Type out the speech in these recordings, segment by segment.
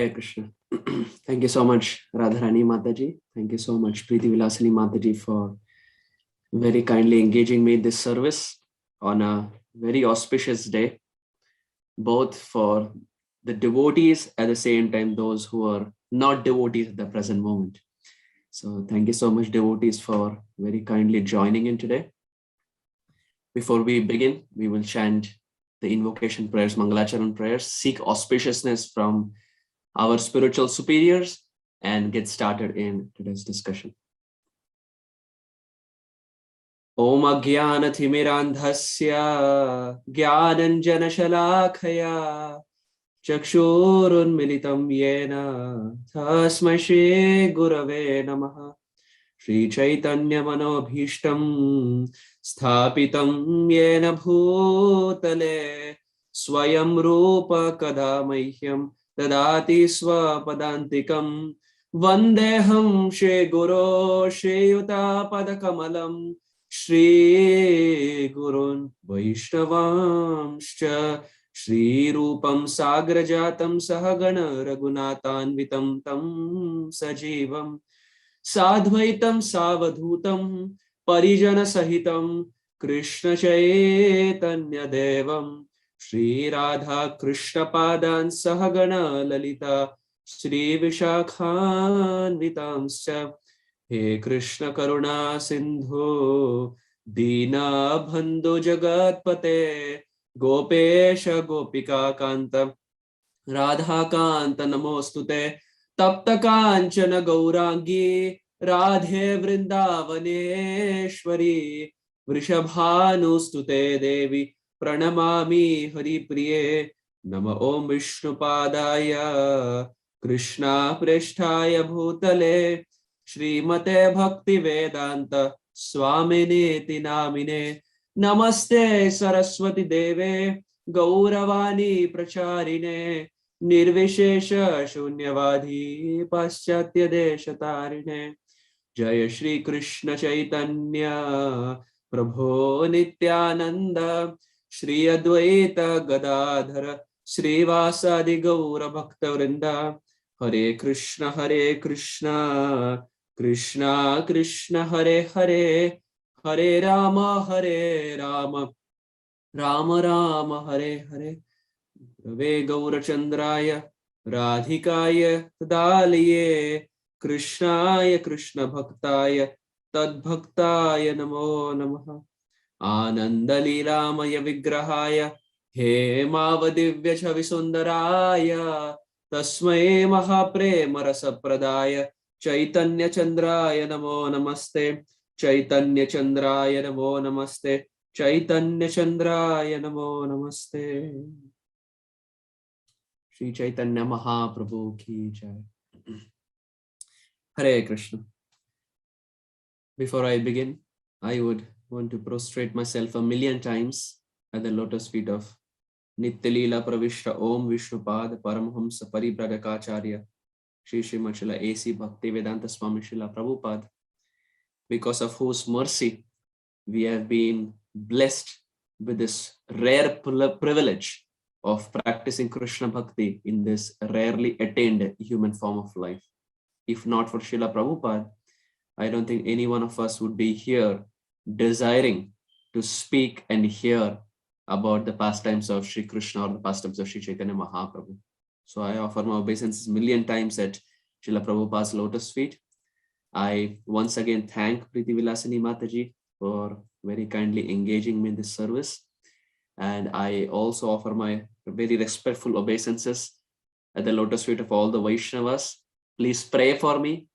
Hare Krishna. Thank you so much, Radharani Mataji. Thank you so much, Preeti Vilasini Mataji, for very kindly engaging me in this service on a very auspicious day, both for the devotees at the same time those who are not devotees at the present moment. So thank you so much, devotees, for very kindly joining in today. Before we begin, we will chant the invocation prayers, Mangalacharan prayers, seek auspiciousness from our spiritual superiors, and get started in today's discussion. Om Ajnanathimiranthasya Jnananjanashalakaya Chakshurunmilitam Yena Tasmai Shri Gurave Namaha. Shri Chaitanya Manobhishtam Sthapitam Yena Bhutale Swayam Rupa Kadamahyam Dadati Swapadantikam Vandeham Shri Guru Shri Yuta Padakamalam Shri Gurun Vaishnavamscha Shri Rupam Sagrajatam Sahagana Raghunathanvitam Tam Sajivam Sadhvaitam Savadhutam Parijana Sahitam Krishna Chaitanya Devam Shri Radha Krishna Padan Sahagana Lalita Shri Vishakhan Vitamscha. He Krishna Karuna Sindhu Dina Bandhu Jagatpate Gopesha Gopika Kanta Radha Kanta Namostute Tapta Kanchana Gaurangi Radhe Vrindavaneshwari Vrishabhanustute Devi Pranamami Hari Priye Nama Om Vishnupadaya Krishna Presthaya Bhutale Srimate Bhakti Vedanta Swaminiti Namine Namaste Saraswati Deve Gauravani Pracharine Nirvishesha Shunyavadhi Paschatya Deshatarine Jaya Shri Krishna Chaitanya Prabho Nityananda Shri Advaita Gadadhara Shri Vasadi Gaura Bhakta Vrinda Hare Krishna Krishna Krishna Hare Hare Hare Rama Rama Rama Hare Hare Rave Gaurachandraya Radhikaya Tadaliye Krishnaya Krishna Bhaktaya Tadbhaktaya Namo Namaha Ananda Lilamaya Vigrahaya Hemavadivya Chavisundaraya Tasmai Mahaprema Rasapradaya Chaitanya Chandraya Namo Namaste Chaitanya Chandraya Namo Namaste Chaitanya Chandraya Namo Namaste. Shri Chaitanya Mahaprabhu ki jai. Hare Krishna. Before I begin, I would want to prostrate myself 1,000,000 times at the lotus feet of Nityalila Pravishta Om Vishnupad Paramhamsa Paribragakacharya Shri Srimachila A.C. Bhaktivedanta Swami Srila Prabhupada, because of whose mercy we have been blessed with this rare privilege of practicing Krishna Bhakti in this rarely attained human form of life. If not for Srila Prabhupada, I don't think any one of us would be here desiring to speak and hear about the pastimes of Sri Krishna or the pastimes of Sri Chaitanya Mahaprabhu. So I offer my obeisances 1,000,000 times at Srila Prabhupada's lotus feet. I once again thank Preeti Vilasini Mataji for very kindly engaging me in this service. And I also offer my very respectful obeisances at the lotus feet of all the Vaishnavas. Please pray for me.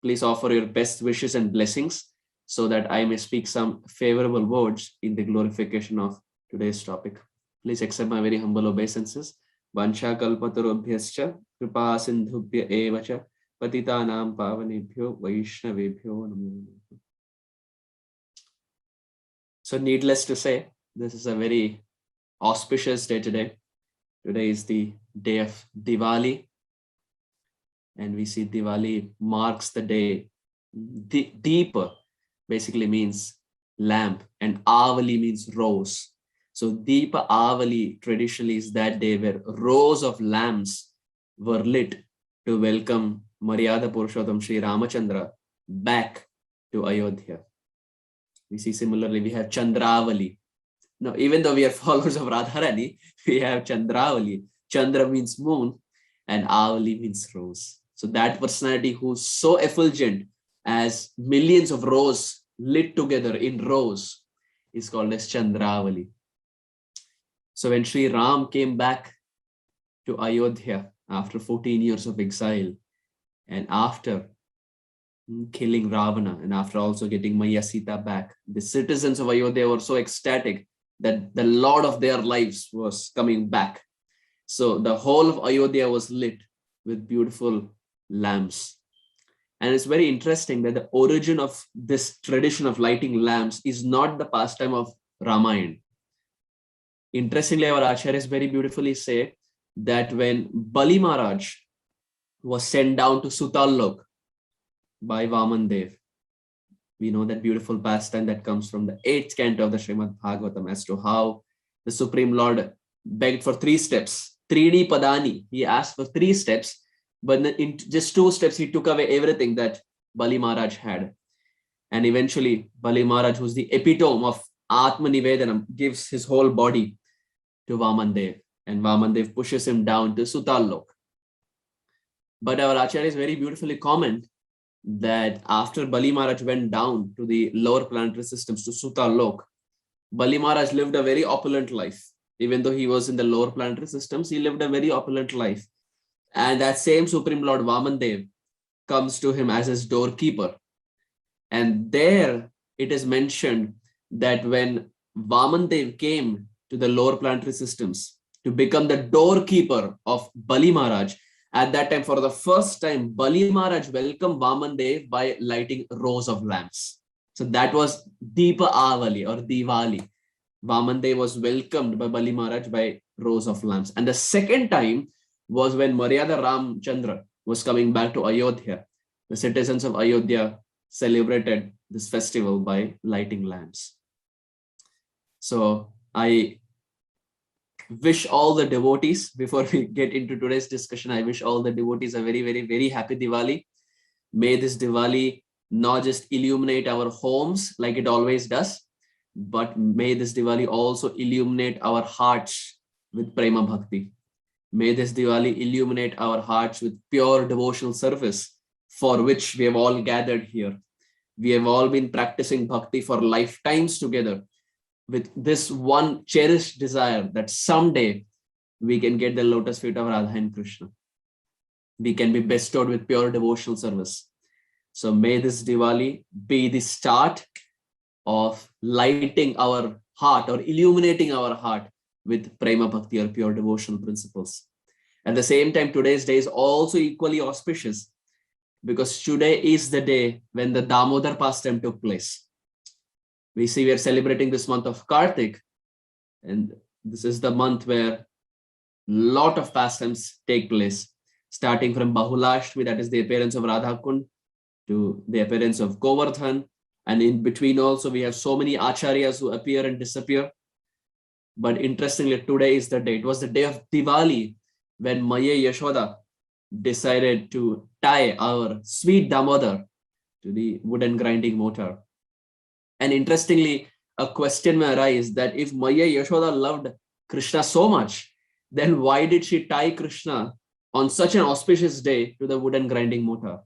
Please offer your best wishes and blessings so that I may speak some favorable words in the glorification of today's topic. Please accept my very humble obeisances. Vansha kalpatarubhyascha kripa sindhubhya evacha patitanam pavanebhyo vaishnavebhyo namo. So needless to say, this is a very auspicious day today. Today is the day of Diwali. And we see Diwali marks the day. Deepa basically means lamp and Avali means rose. So Deepa Avali traditionally is that day where rows of lamps were lit to welcome Maryada Purushottam Sri Ramachandra back to Ayodhya. We see similarly, we have Chandravali. Now, even though we are followers of Radharani, we have Chandravali. Chandra means moon and Avali means rose. So that personality who's so effulgent as millions of rose lit together in rose is called as Chandravali. So when Sri Ram came back to Ayodhya after 14 years of exile and after killing Ravana and after also getting Maya Sita back, the citizens of Ayodhya were so ecstatic that the Lord of their lives was coming back. So the whole of Ayodhya was lit with beautiful lamps. And it's very interesting that the origin of this tradition of lighting lamps is not the pastime of Ramayana. Interestingly, our acharyas very beautifully say that when Bali Maharaj was sent down to Sutal Lok by Vaman Dev, we know that beautiful pastime that comes from the 8th canto of the Srimad Bhagavatam as to how the Supreme Lord begged for 3 steps. 3D Padani, he asked for 3 steps, but in just 2 steps, he took away everything that Bali Maharaj had. And eventually, Bali Maharaj, who's the epitome of Atma Nivedanam, gives his whole body to Vaman Dev, and Vaman Dev pushes him down to Sutal Lok. But our acharyas very beautifully comment that after Bali Maharaj went down to the lower planetary systems to Sutal Lok, Bali Maharaj lived a very opulent life. Even though he was in the lower planetary systems, he lived a very opulent life. And that same Supreme Lord Vaman Dev comes to him as his doorkeeper. And there it is mentioned that when Vaman Dev came to the lower planetary systems to become the doorkeeper of Bali Maharaj, at that time, for the first time, Bali Maharaj welcomed Vaman Dev by lighting rows of lamps. So that was Deepa Avali or Diwali. Vaman Dev was welcomed by Bali Maharaj by rows of lamps. And the second time was when Maryada Ramchandra was coming back to Ayodhya. The citizens of Ayodhya celebrated this festival by lighting lamps. So I wish all the devotees, before we get into today's discussion, I wish all the devotees a very, very, very happy Diwali. May this Diwali not just illuminate our homes like it always does, but may this Diwali also illuminate our hearts with Prema Bhakti. May this Diwali illuminate our hearts with pure devotional service for which we have all gathered here. We have all been practicing Bhakti for lifetimes together with this one cherished desire that someday we can get the lotus feet of Radha and Krishna. We can be bestowed with pure devotional service. So may this Diwali be the start of lighting our heart or illuminating our heart with Prema Bhakti or pure devotional principles. At the same time, today's day is also equally auspicious because today is the day when the Damodar pastime took place. We see we are celebrating this month of Kartik, and this is the month where a lot of pastimes take place, starting from Bahulashtami, that is the appearance of Radha Kund, to the appearance of Govardhan. And in between also, we have so many acharyas who appear and disappear. But interestingly, today is the day. It was the day of Diwali when Maya Yashoda decided to tie our sweet Damodar to the wooden grinding mortar. And interestingly, a question may arise that if Maya Yashoda loved Krishna so much, then why did she tie Krishna on such an auspicious day to the wooden grinding mortar?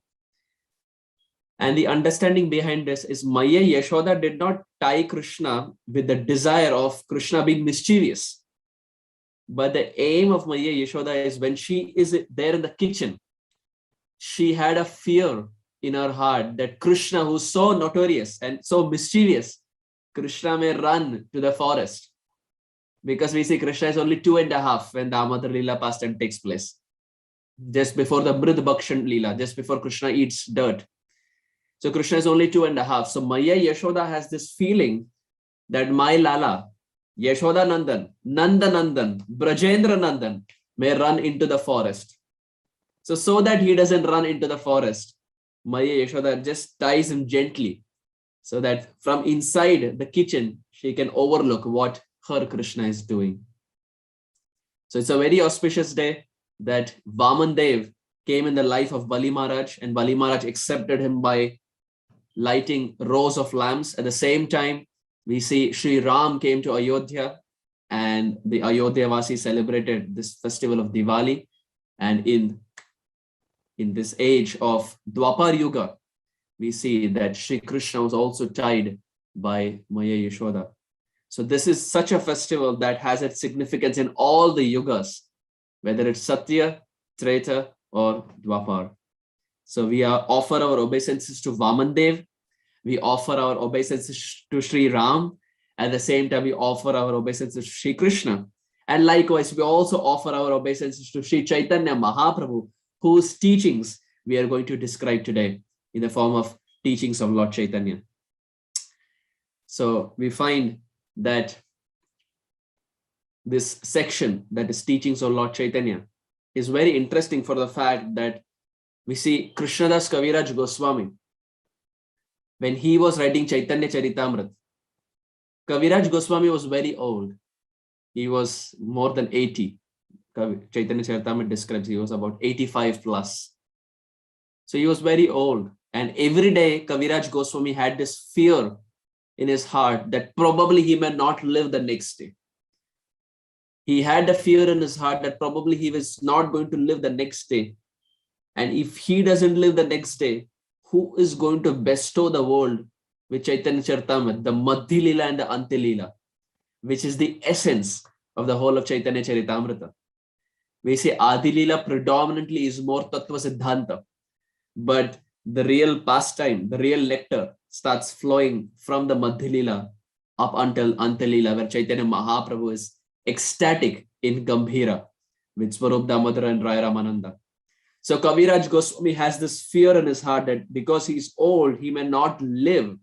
And the understanding behind this is Maya Yashoda did not tie Krishna with the desire of Krishna being mischievous. But the aim of Maya Yashoda is when she is there in the kitchen, she had a fear in her heart that Krishna, who's so notorious and so mischievous, Krishna may run to the forest. Because we see Krishna is only 2.5 when Damodar Leela pastime takes place. Just before the Mrid Bhakshan Leela, just before Krishna eats dirt. So Krishna is only 2.5. So Maya Yashoda has this feeling that my Lala, Yashoda Nandan, Nanda Nandan, Brajendra Nandan may run into the forest. So that he doesn't run into the forest, Maya Yashoda just ties him gently so that from inside the kitchen, she can overlook what her Krishna is doing. So it's a very auspicious day that Vaman Dev came in the life of Bali Maharaj, and Bali Maharaj accepted him by lighting rows of lamps. At the same time, we see Sri Ram came to Ayodhya, and the Ayodhya Vasi celebrated this festival of Diwali. And in this age of Dwapar Yuga, we see that Sri Krishna was also tied by Maya Yashoda. So this is such a festival that has its significance in all the yugas, whether it's Satya, Treta, or Dwapar. So we offer our obeisances to Vamandev. We offer our obeisances to Sri Ram. At the same time, we offer our obeisances to Sri Krishna. And likewise, we also offer our obeisances to Sri Chaitanya Mahaprabhu, whose teachings we are going to describe today in the form of teachings of Lord Chaitanya. So we find that this section, that is teachings of Lord Chaitanya, is very interesting for the fact that we see Krishnadas Kaviraj Goswami, when he was writing Chaitanya Charitamrita, Kaviraj Goswami was very old. He was more than 80. Chaitanya Charitamrita describes he was about 85 plus. So he was very old. And every day Kaviraj Goswami had this fear in his heart that probably he may not live the next day. He had a fear in his heart that probably he was not going to live the next day. And if he doesn't live the next day, who is going to bestow the world with Chaitanya Charitamrita, the Madhya Lila and the Antya Lila, which is the essence of the whole of Chaitanya Charitamrita. We say Adi Lila predominantly is more Tattva Siddhanta, but the real pastime, the real nectar starts flowing from the Madhya Lila up until Antya Lila, where Chaitanya Mahaprabhu is ecstatic in Gambhira with Swarup Damodara and Raya Ramananda. So Kaviraj Goswami has this fear in his heart that because he's old, he may not live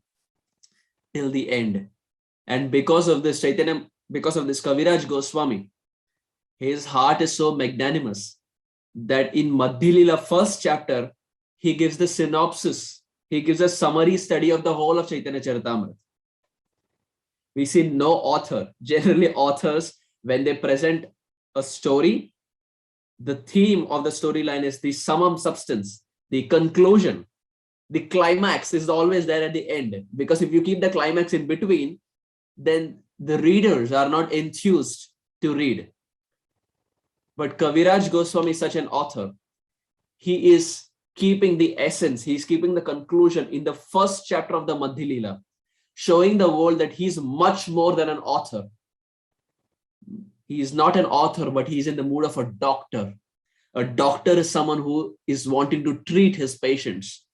till the end. And because of this Kaviraj Goswami, his heart is so magnanimous that in Madhya Lila first chapter, he gives the synopsis. He gives a summary study of the whole of Chaitanya Charitamrita. We see no author, generally authors, when they present a story, the theme of the storyline is the summum substance, the conclusion. The climax is always there at the end, because if you keep the climax in between, then the readers are not enthused to read. But Kaviraj Goswami is such an author. He is keeping the essence, he's keeping the conclusion in the first chapter of the Madhya Lila, showing the world that he's much more than an author. He is not an author, but he's in the mood of a doctor. A doctor is someone who is wanting to treat his patients.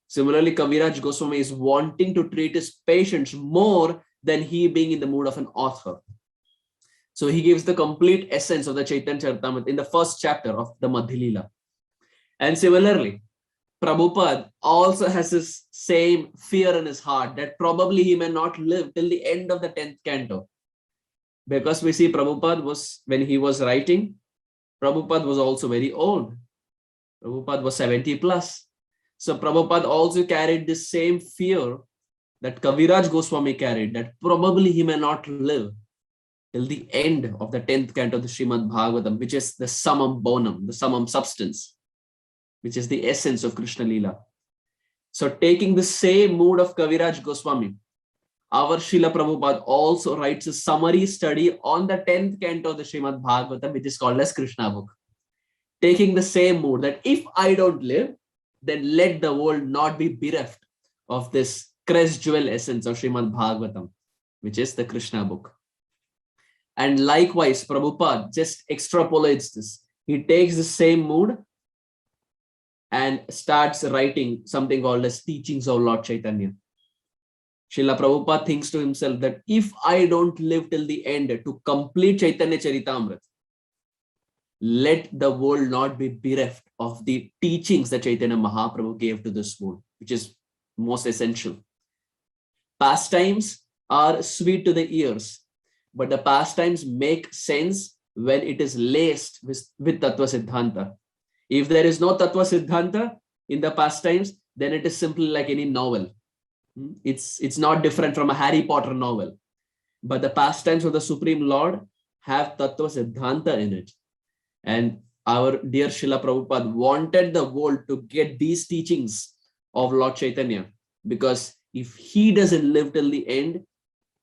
Similarly, Kaviraj Goswami is wanting to treat his patients more than he being in the mood of an author. So he gives the complete essence of the Chaitanya Charitamrita in the first chapter of the Madhya Lila. And similarly, Prabhupada also has this same fear in his heart that probably he may not live till the end of the 10th canto. Because we see Prabhupada was, when he was writing, Prabhupada was also very old. Prabhupada was 70 plus. So Prabhupada also carried this same fear that Kaviraj Goswami carried, that probably he may not live till the end of the 10th canto of the Srimad Bhagavatam, which is the summum bonum, the summum substance, which is the essence of Krishna Lila. So taking the same mood of Kaviraj Goswami, our Srila Prabhupada also writes a summary study on the 10th canto of the Srimad Bhagavatam, which is called as Krishna book. Taking the same mood that if I don't live, then let the world not be bereft of this crest jewel essence of Srimad Bhagavatam, which is the Krishna book. And likewise, Prabhupada just extrapolates this. He takes the same mood and starts writing something called as Teachings of Lord Chaitanya. Srila Prabhupada thinks to himself that if I don't live till the end to complete Chaitanya Charitamrita, let the world not be bereft of the teachings that Chaitanya Mahaprabhu gave to this world, which is most essential. Pastimes are sweet to the ears, but the pastimes make sense when it is laced with Tattva Siddhanta. If there is no Tattva Siddhanta in the pastimes, then it is simply like any novel. It's not different from a Harry Potter novel. But the pastimes of the Supreme Lord have Tattva Siddhanta in it. And our dear Srila Prabhupada wanted the world to get these teachings of Lord Chaitanya, because if he doesn't live till the end,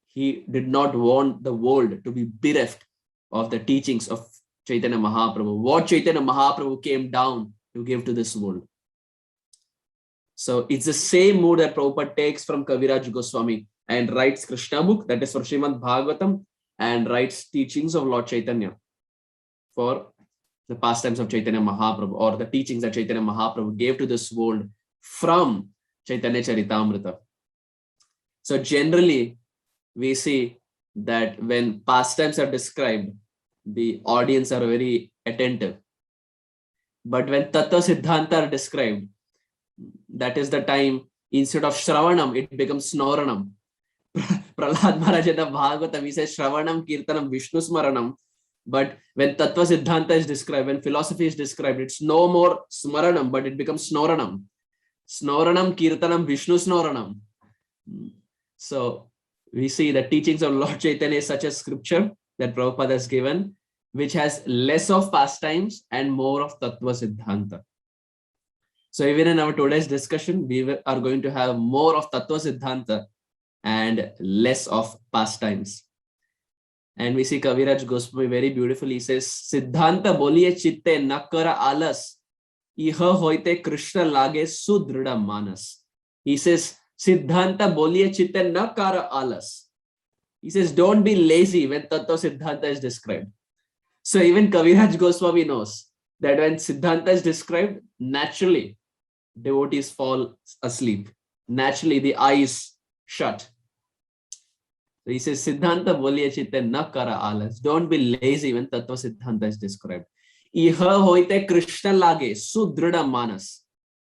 he did not want the world to be bereft of the teachings of Chaitanya Mahaprabhu, what Chaitanya Mahaprabhu came down to give to this world. So it's the same mood that Prabhupada takes from Kaviraj Goswami and writes Krishna book, that is for Srimad Bhagavatam, and writes teachings of Lord Chaitanya for the pastimes of Chaitanya Mahaprabhu, or the teachings that Chaitanya Mahaprabhu gave to this world from Chaitanya Charitamrita. So generally, we see that when pastimes are described, the audience are very attentive. But when Tattva Siddhanta are described, that is the time, instead of Shravanam, it becomes Snoranam. Prahlad Maharaj in the Bhagavatam, he says Shravanam, Kirtanam, Vishnu Smaranam. But when Tattva Siddhanta is described, when philosophy is described, it's no more Smaranam, but it becomes Snoranam. Snoranam, Kirtanam, Vishnu Snoranam. So we see the teachings of Lord Chaitanya is such a scripture that Prabhupada has given, which has less of pastimes and more of Tattva Siddhanta. So even in our today's discussion, we are going to have more of Tattva Siddhanta and less of pastimes. And we see Kaviraj Goswami very beautifully. He says, Siddhanta boliye chitte nakara alas, iha hoite Krishna lage sudrida manas. He says, Siddhanta boliye chitte nakara alas. He says, don't be lazy when Tattva Siddhanta is described. So even Kaviraj Goswami knows that when Siddhanta is described, naturally, devotees fall asleep. Naturally, the eyes shut. So he says, Siddhanta boliye chitte na kara alas. Don't be lazy when Tattva Siddhanta is described. Iha hoite Krishna lage sudrida manas.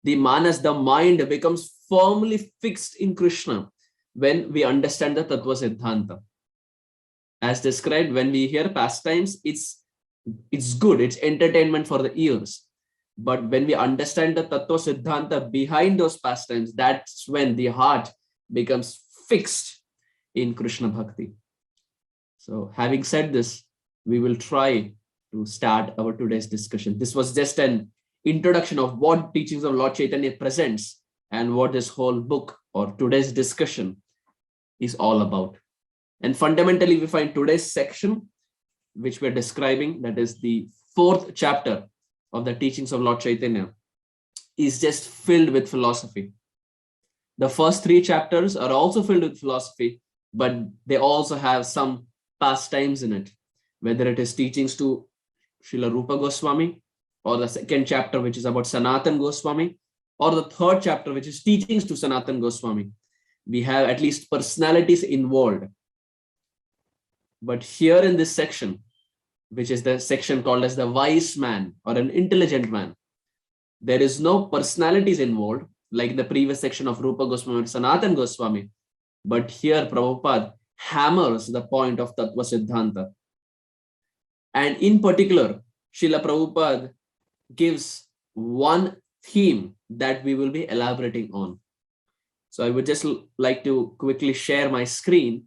The manas, the mind becomes firmly fixed in Krishna when we understand the Tattva Siddhanta. As described, when we hear pastimes, it's good, it's entertainment for the ears. But when we understand the Tattva Siddhanta behind those pastimes, that's when the heart becomes fixed in Krishna Bhakti. So having said this, we will try to start our today's discussion. This was just an introduction of what teachings of Lord Chaitanya presents and what this whole book or today's discussion is all about. And fundamentally, we find today's section, which we're describing, that is the 4th chapter of the teachings of Lord Chaitanya, is just filled with philosophy. The first 3 chapters are also filled with philosophy, but they also have some pastimes in it, whether it is teachings to Srila Rupa Goswami, or the 2nd chapter, which is about Sanatan Goswami, or the 3rd chapter, which is teachings to Sanatan Goswami. We have at least personalities involved. But here in this section, which is the section called as the wise man or an intelligent man, there is no personalities involved, like the previous section of Rupa Goswami and Sanatan Goswami. But here Prabhupada hammers the point of Tattva Siddhanta. And in particular, Srila Prabhupada gives one theme that we will be elaborating on. So I would just like to quickly share my screen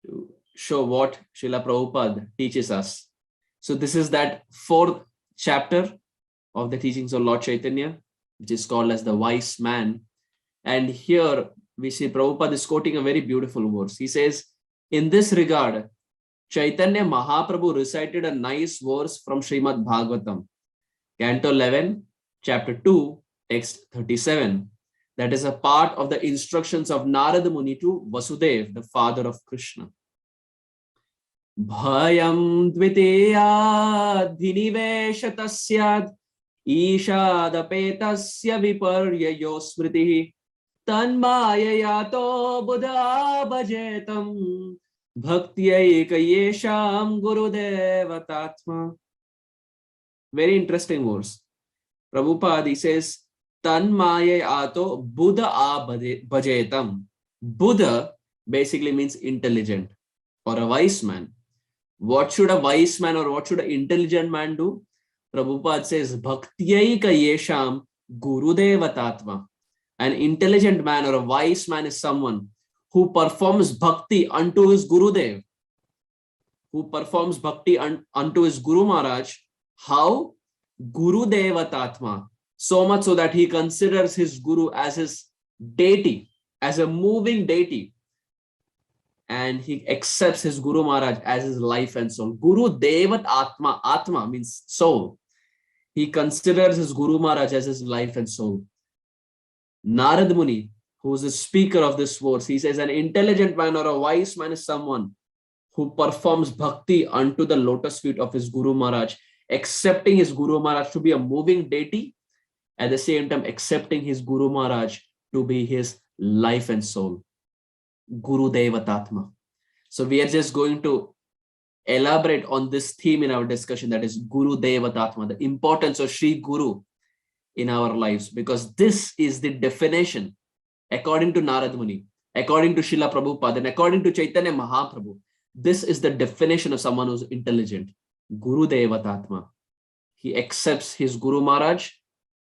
to show what Srila Prabhupada teaches us. So this is that 4th chapter of the teachings of Lord Chaitanya, which is called as the wise man. And here we see Prabhupada is quoting a very beautiful verse. He says, in this regard, Chaitanya Mahaprabhu recited a nice verse from Srimad Bhagavatam, Canto 11, Chapter 2, Text 37. That is a part of the instructions of Narada Muni to Vasudev, the father of Krishna. Bhayam dvitiyad dhiniveshatasyad ishadapetasya viparyayo smritihi tanmayayato buddha bhajetam bhaktyayikayesham gurudevatatma. Very interesting verse. Prabhupada, he says, tanmayayato buddha bhajetam. Buddha basically means intelligent or a wise man. What should a wise man or what should an intelligent man do? Prabhupada says, bhaktyayika yesham gurudevatatma. An intelligent man or a wise man is someone who performs bhakti unto his Gurudev, who performs bhakti unto his Guru Maharaj. How? Guru Devatatma. So much so that he considers his Guru as his deity, as a moving deity. And he accepts his Guru Maharaj as his life and soul. Guru Devat Atma. Atma means soul. He considers his Guru Maharaj as his life and soul. Narad Muni, who is the speaker of this verse, he says, an intelligent man or a wise man is someone who performs bhakti unto the lotus feet of his Guru Maharaj, accepting his Guru Maharaj to be a moving deity, at the same time accepting his Guru Maharaj to be his life and soul. Guru Devatatma. So we are just going to elaborate on this theme in our discussion, that is Guru Devatatma, the importance of Sri Guru in our lives, because this is the definition, according to Narad Muni, according to Srila Prabhupada, and according to Chaitanya Mahaprabhu. This is the definition of someone who's intelligent. Guru Devatatma. He accepts his Guru Maharaj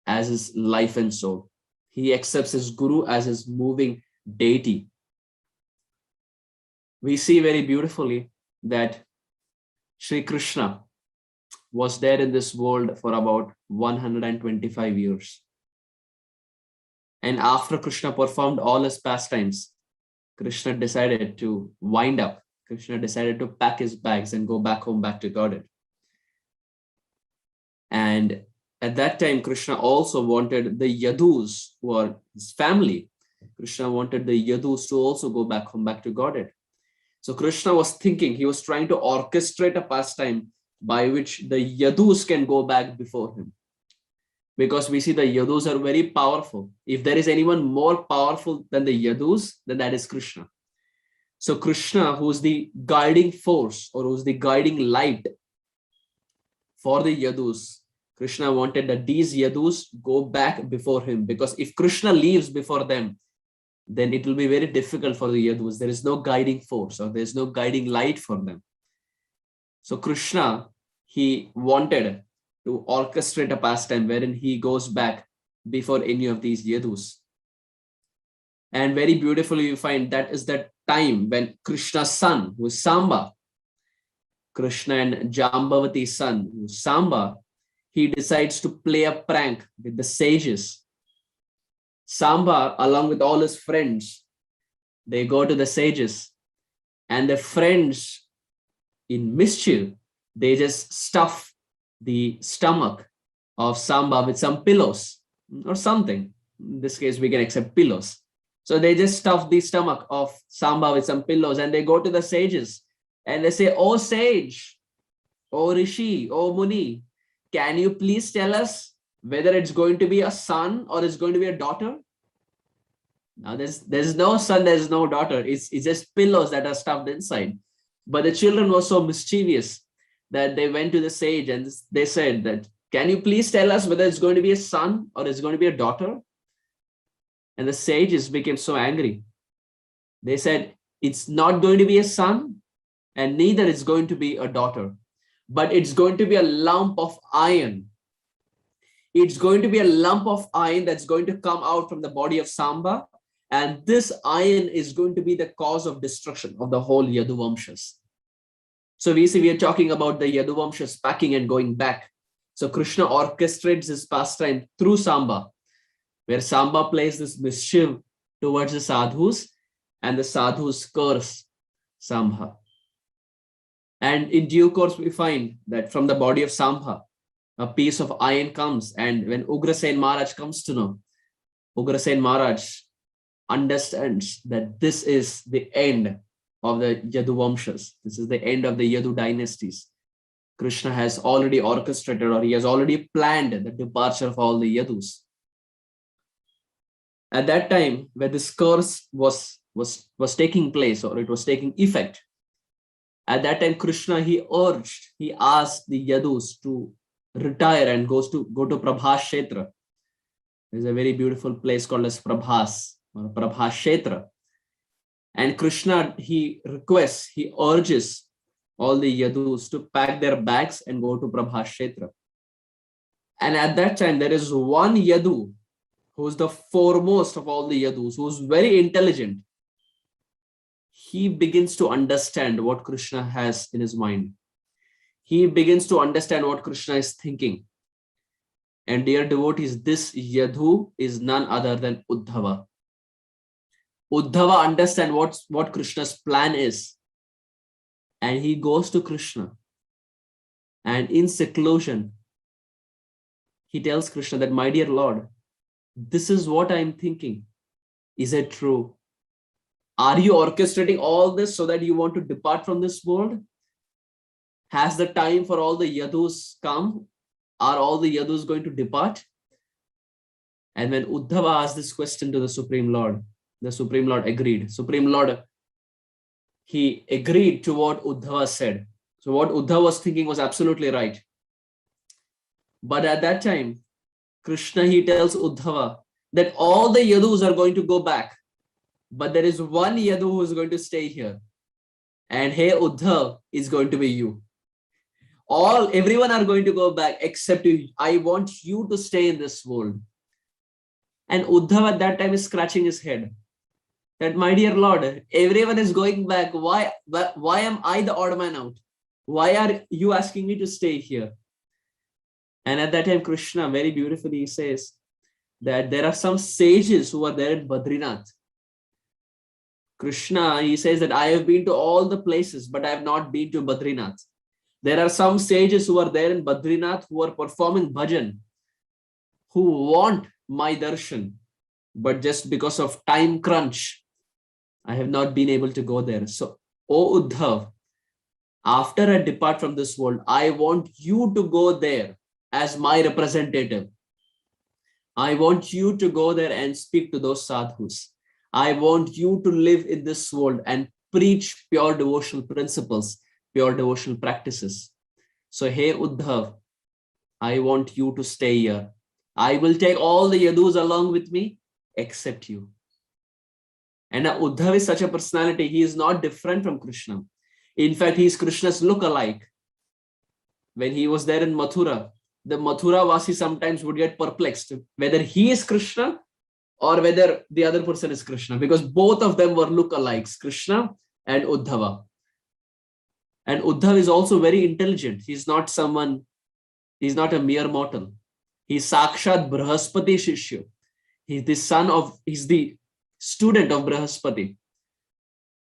as his life and soul. He accepts his Guru as his moving deity. We see very beautifully that Sri Krishna was there in this world for about 125 years. And after Krishna performed all his pastimes, Krishna decided to wind up. Krishna decided to pack his bags and go back home, back to Godhead. And at that time, Krishna also wanted the Yadus, who are his family. Krishna wanted the Yadus to also go back home, back to Godhead. So Krishna was thinking, he was trying to orchestrate a pastime by which the Yadus can go back before him. Because we see the Yadus are very powerful. If there is anyone more powerful than the Yadus, then that is Krishna. So Krishna, who's the guiding force or who's the guiding light for the Yadus, Krishna wanted that these Yadus go back before him, because if Krishna leaves before them, then it will be very difficult for the Yadus. There is no guiding force or there is no guiding light for them. So Krishna, he wanted to orchestrate a pastime wherein he goes back before any of these Yadus. And very beautifully you find that is that time when Krishna's son, who is Samba, Krishna and Jambavati's son, who is Samba, he decides to play a prank with the sages. Samba, along with all his friends, they go to the sages, and the friends, in mischief, they just stuff the stomach of Samba with some pillows or something. In this case, we can accept pillows. So they just stuff the stomach of Samba with some pillows, and they go to the sages and they say, "Oh sage, oh Rishi, oh Muni, can you please tell us whether it's going to be a son or it's going to be a daughter?" Now there's no son, there's no daughter. It's just pillows that are stuffed inside. But the children were so mischievous that they went to the sage and they said that, "Can you please tell us whether it's going to be a son or it's going to be a daughter?" And the sages became so angry. They said, "It's not going to be a son and neither is going to be a daughter, but it's going to be a lump of iron. It's going to be a lump of iron that's going to come out from the body of Samba. And this iron is going to be the cause of destruction of the whole Yaduvamshas." So we see we are talking about the Yaduvamshas packing and going back. So Krishna orchestrates his pastime through Samba, where Samba plays this mischief towards the sadhus, and the sadhus curse Samba. And in due course, we find that from the body of Samba, a piece of iron comes. And when Ugrasen Maharaj comes to know, Ugrasen Maharaj understands that this is the end of the Yaduvamshas. This is the end of the Yadu dynasties. Krishna has already orchestrated, or he has already planned the departure of all the Yadus. At that time, when this curse was taking place, or it was taking effect, at that time, Krishna, he asked the Yadus to retire and go to Prabhas Kshetra. There's a very beautiful place called as Prabhas, or Prabhas Kshetra. And Krishna, he requests, he urges all the Yadus to pack their bags and go to Prabhas Kshetra. And at that time, there is one Yadu who's the foremost of all the Yadus, who's very intelligent. He begins to understand what Krishna has in his mind. he begins to understand what Krishna is thinking. And dear devotees, this Yadu is none other than Uddhava. Uddhava understands what Krishna's plan is. And he goes to Krishna. And in seclusion, he tells Krishna that, my dear Lord, this is what I'm thinking. Is it true? Are you orchestrating all this so that you want to depart from this world? Has the time for all the Yadus come? Are all the Yadus going to depart? And when Uddhava asked this question to the Supreme Lord agreed. Supreme Lord, he agreed to what Uddhava said. So what Uddhava was thinking was absolutely right. But at that time, Krishna, he tells Uddhava that all the Yadus are going to go back. But there is one Yadu who is going to stay here. And hey, Uddhav is going to be you. Everyone are going to go back except you. I want you to stay in this world. And Uddhav at that time is scratching his head. That, my dear Lord, everyone is going back. Why am I the odd man out? Why are you asking me to stay here? And at that time, Krishna very beautifully says that there are some sages who are there in Badrinath. Krishna, he says that I have been to all the places, but I have not been to Badrinath. There are some sages who are there in Badrinath who are performing bhajan, who want my darshan, but just because of time crunch, I have not been able to go there. So, O Uddhav, after I depart from this world, I want you to go there as my representative. I want you to go there and speak to those sadhus. I want you to live in this world and preach pure devotional principles, pure devotional practices. So, hey Uddhav, I want you to stay here. I will take all the Yadus along with me, except you. And Uddhav is such a personality. He is not different from Krishna. In fact, he is Krishna's look-alike. When he was there in Mathura, the Mathura Vasi sometimes would get perplexed whether he is Krishna or whether the other person is Krishna, because both of them were look-alikes, Krishna and Uddhava. And Uddhav is also very intelligent. He's not a mere mortal. He's Sakshat Brahaspati Shishya. He's the student of Brahaspati.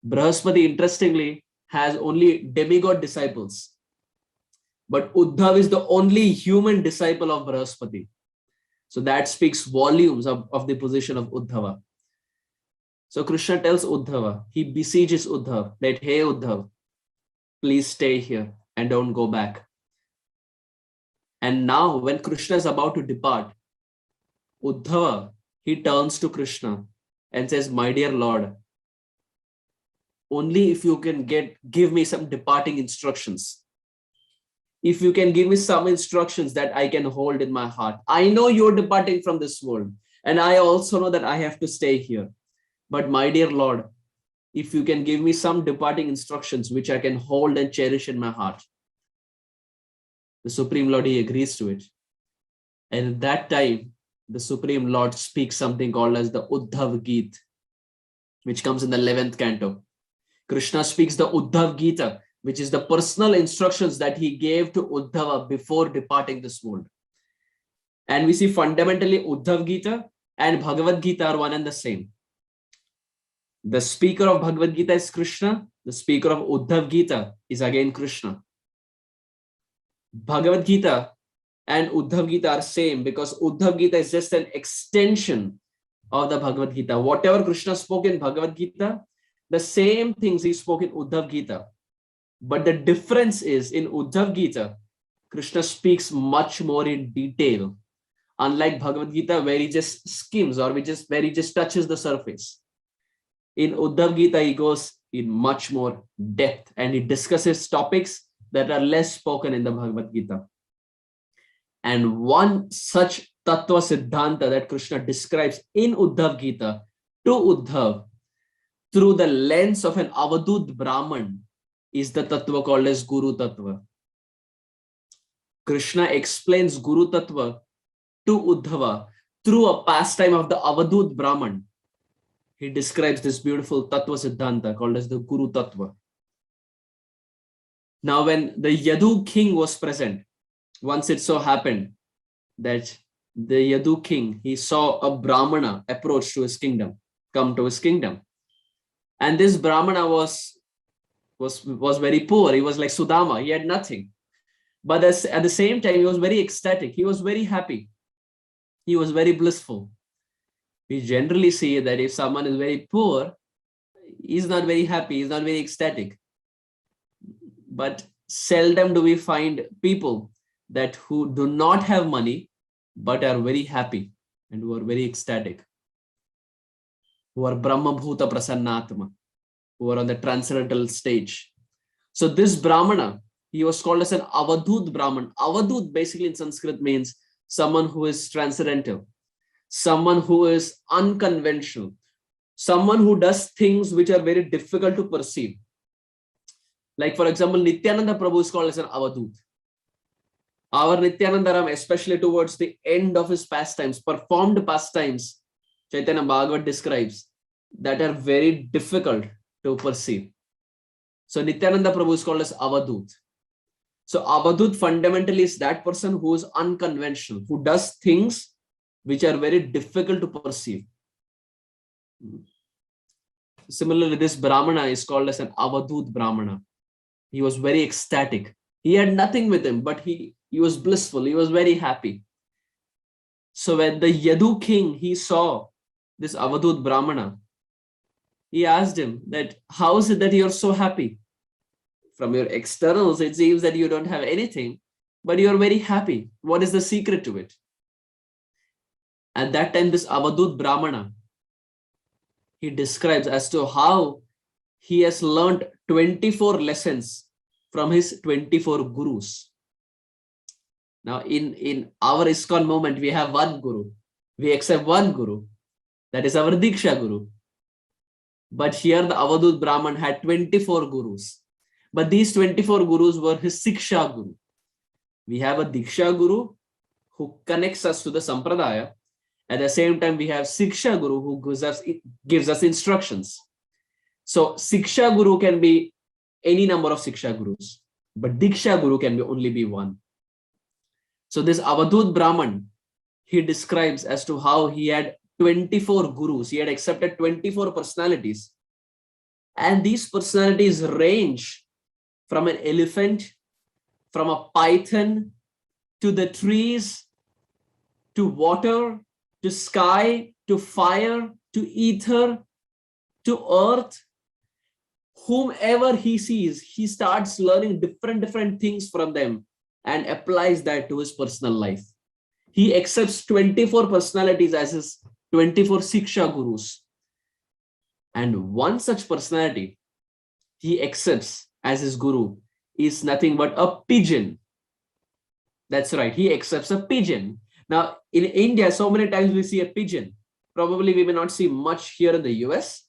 Brahaspati, interestingly, has only demigod disciples. But Uddhav is the only human disciple of Brahaspati. So that speaks volumes of the position of Uddhava. So Krishna tells Uddhava, he beseeches Uddhav that, hey Uddhav, please stay here and don't go back. And now when Krishna is about to depart, Uddhava, he turns to Krishna and says, my dear Lord, only if you can give me some departing instructions. If you can give me some instructions that I can hold in my heart. I know you're departing from this world, and I also know that I have to stay here. But my dear Lord, if you can give me some departing instructions which I can hold and cherish in my heart. The Supreme Lord, he agrees to it. And at that time, the Supreme Lord speaks something called as the Uddhav Geet, which comes in the 11th canto. Krishna speaks the Uddhav Gita, which is the personal instructions that he gave to Uddhava before departing this world. And we see fundamentally Uddhav Gita and Bhagavad Gita are one and the same. The speaker of Bhagavad Gita is Krishna. The speaker of Uddhav Gita is again Krishna. Bhagavad Gita and Uddhav Gita are same because Uddhav Gita is just an extension of the Bhagavad Gita. Whatever Krishna spoke in Bhagavad Gita, the same things he spoke in Uddhav Gita. But the difference is in Uddhav Gita, Krishna speaks much more in detail. Unlike Bhagavad Gita, where he just skims or where he just touches the surface. In Uddhav Gita, he goes in much more depth and he discusses topics that are less spoken in the Bhagavad Gita. And one such Tattva Siddhanta that Krishna describes in Uddhav Gita to Uddhav through the lens of an Avadut Brahman is the Tattva called as Guru Tattva. Krishna explains Guru Tattva to Uddhava through a pastime of the Avadut Brahman. He describes this beautiful Tattva Siddhanta called as the Guru Tattva. Now, when the Yadu king was present, once it so happened that the Yadu king, he saw a Brahmana approach to his kingdom, come to his kingdom. And this Brahmana was very poor. He was like Sudama. He had nothing. But at the same time, he was very ecstatic. He was very happy. He was very blissful. We generally see that if someone is very poor, he's not very happy. He's not very ecstatic. But seldom do we find people that who do not have money, but are very happy and who are very ecstatic, who are Brahma Bhuta Prasannatma, who are on the transcendental stage. So this Brahmana, he was called as an Avadut Brahman. Avadut basically in Sanskrit means someone who is transcendental, someone who is unconventional, someone who does things which are very difficult to perceive. Like for example, Nityananda Prabhu is called as an Avadut. Our Nityananda Ram, especially towards the end of his pastimes, performed pastimes, Chaitanya Bhagavat describes, that are very difficult to perceive. So Nityananda Prabhu is called as Avadut. So Avadut fundamentally is that person who is unconventional, who does things which are very difficult to perceive. Similarly, this Brahmana is called as an Avadut Brahmana. He was very ecstatic. He had nothing with him, but he was blissful. He was very happy. So when the Yadu king, he saw this Avadut Brahmana, he asked him that, how is it that you're so happy? From your externals, it seems that you don't have anything, but you're very happy. What is the secret to it? At that time, this Avadut Brahmana, he describes as to how he has learned 24 lessons from his 24 gurus. Now, in our ISKCON movement, we have one guru. We accept one guru. That is our Diksha Guru. But here the Avadut Brahman had 24 gurus. But these 24 gurus were his Siksha Guru. We have a Diksha Guru who connects us to the Sampradaya. At the same time, we have Siksha Guru who gives us instructions. So Siksha Guru can be any number of Siksha Gurus, but Diksha Guru can only be one. So this Avadut Brahman, he describes as to how he had 24 gurus. He had accepted 24 personalities. And these personalities range from an elephant, from a python, to the trees, to water, to sky, to fire, to ether, to earth. Whomever he sees, he starts learning different things from them and applies that to his personal life. He accepts 24 personalities as his 24 Siksha Gurus. And one such personality he accepts as his guru is nothing but a pigeon. That's right, he accepts a pigeon. Now, in India, so many times we see a pigeon. Probably we may not see much here in the US,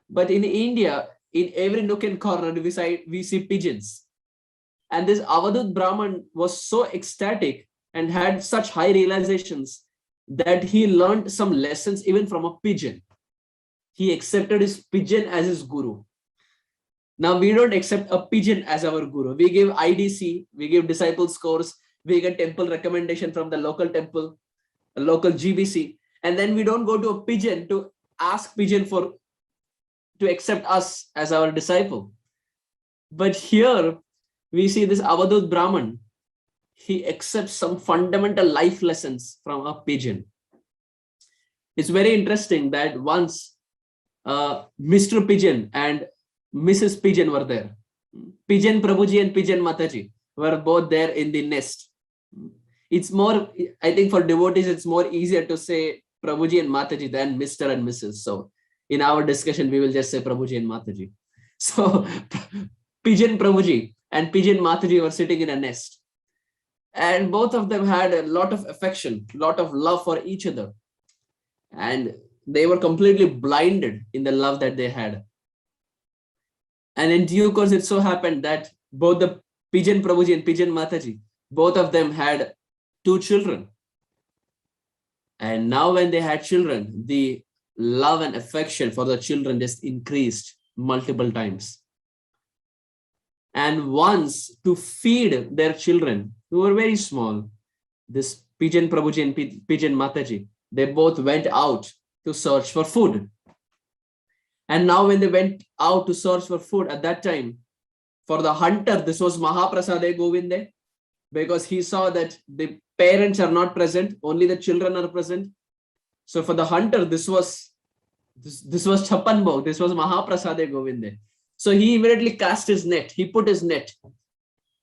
but in India, in every nook and corner, we see pigeons. And this Avadut Brahman was so ecstatic and had such high realizations that he learned some lessons even from a pigeon. He accepted his pigeon as his guru. Now, we don't accept a pigeon as our guru. We give IDC, we give disciple scores, we get temple recommendation from the local temple, a local GBC, and then we don't go to a pigeon to ask pigeon to accept us as our disciple. But here we see this Avadut Brahman, he accepts some fundamental life lessons from a pigeon. It's very interesting that once Mr. Pigeon and Mrs. Pigeon were there. Pigeon Prabhuji and Pigeon Mataji were both there in the nest. It's more, I think for devotees, it's more easier to say Prabhuji and Mataji than Mr. and Mrs. So in our discussion, we will just say Prabhuji and Mataji. So Pigeon Prabhuji and Pigeon Mataji were sitting in a nest. And both of them had a lot of affection, a lot of love for each other. And they were completely blinded in the love that they had. And in due course, it so happened that both the Pigeon Prabhuji and Pigeon Mataji, both of them had 2 children. And now when they had children, the love and affection for the children just increased multiple times. And once, to feed their children who were very small, this Pigeon Prabhuji and Pigeon Mataji, they both went out to search for food. And now when they went out to search for food at that time, for the hunter, this was Mahaprasade Govinde, because he saw that the parents are not present, only the children are present. So for the hunter, this was Chappan Bhog, this was Mahaprasade Govinde. So he immediately cast his net, he put his net,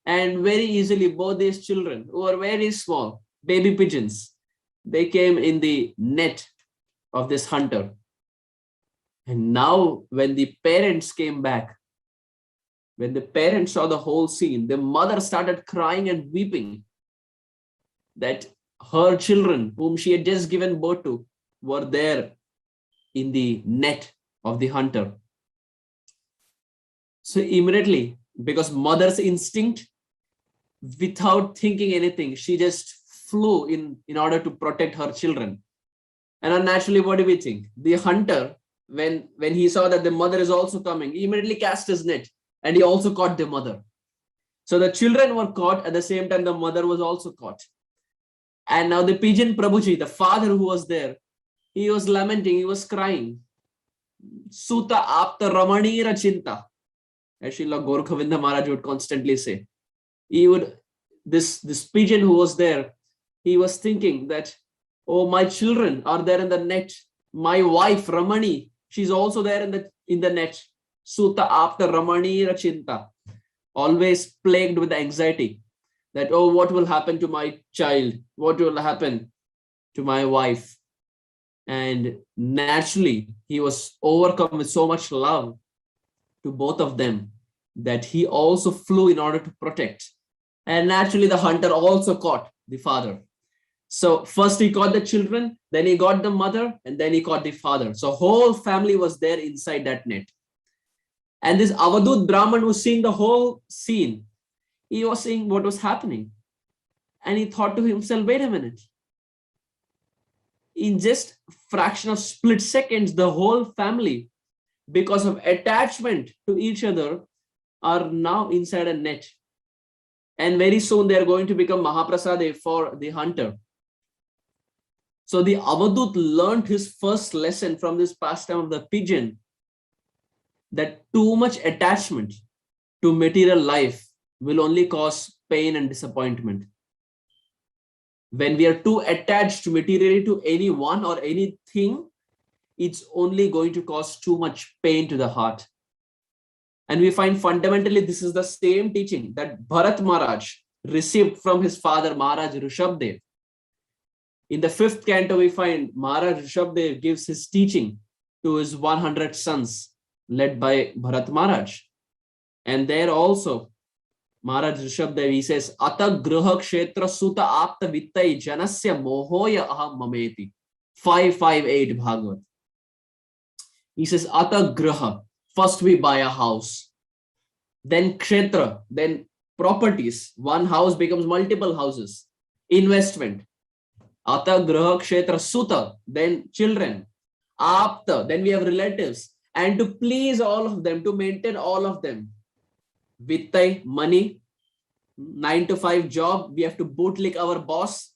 and very easily both these children, who were very small, baby pigeons, they came in the net of this hunter. And now when the parents came back, when the parents saw the whole scene, the mother started crying and weeping that her children, whom she had just given birth to, were there in the net of the hunter. So immediately, because mother's instinct, without thinking anything, she just flew in order to protect her children. And unnaturally, what do we think? The hunter, when he saw that the mother is also coming, he immediately cast his net and he also caught the mother. So the children were caught, at the same time the mother was also caught. And now the Pigeon Prabhuji, the father who was there, he was lamenting, he was crying. Suta apta ramanira chinta, as Srila Gauragovinda Maharaj would constantly say. This pigeon who was there, he was thinking that, oh, my children are there in the net. My wife Ramani, she's also there in the net. Suta apta ramanira chinta, always plagued with anxiety that, oh, what will happen to my child? What will happen to my wife? And naturally, he was overcome with so much love to both of them that he also flew in order to protect. And naturally, the hunter also caught the father. So first he caught the children, then he got the mother, and then he caught the father. So whole family was there inside that net. And this Avadut Brahman was seeing the whole scene. He was seeing what was happening. And he thought to himself, wait a minute. In just fraction of split seconds, the whole family, because of attachment to each other, are now inside a net. And very soon they are going to become Mahaprasade for the hunter. So the Avadut learned his first lesson from this pastime of the pigeon, that too much attachment to material life will only cause pain and disappointment. When we are too attached materially to anyone or anything, it's only going to cause too much pain to the heart. And we find fundamentally this is the same teaching that Bharat Maharaj received from his father Maharaj Rishabdev. In the 5th canto, we find Maharaj Rishabdev gives his teaching to his 100 sons, led by Bharat Maharaj. And there also, Maharaj Rishabdev, he says, Ata Griha Kshetra Suta Apta Vittai Janasya Mohoya Aham Mameti. 558 Bhagavad. He says, Ata Griha. First we buy a house. Then Kshetra, then properties. One house becomes multiple houses. Investment. Ata Griha Kshetra Suta, then children. Apta, then we have relatives. And to please all of them, to maintain all of them. Vittai, money. 9 to 5 job, we have to bootlick our boss.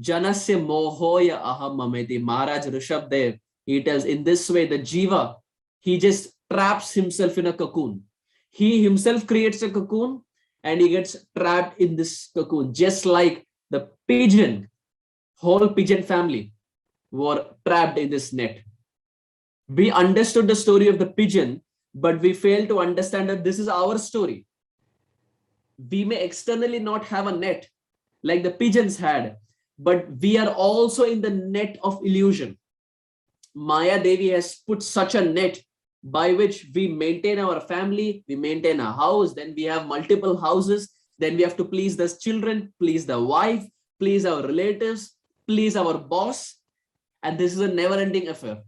Janasya mohoya aham mameti. Maharaj Rishabdev, he tells, in this way, the jiva, he just traps himself in a cocoon. He himself creates a cocoon and he gets trapped in this cocoon, just like the pigeon, whole pigeon family were trapped in this net. We understood the story of the pigeon, but we fail to understand that this is our story. We may externally not have a net like the pigeons had, but we are also in the net of illusion. Maya Devi has put such a net by which we maintain our family, we maintain a house, then we have multiple houses, then we have to please the children, please the wife, please our relatives, please our boss. And this is a never-ending affair.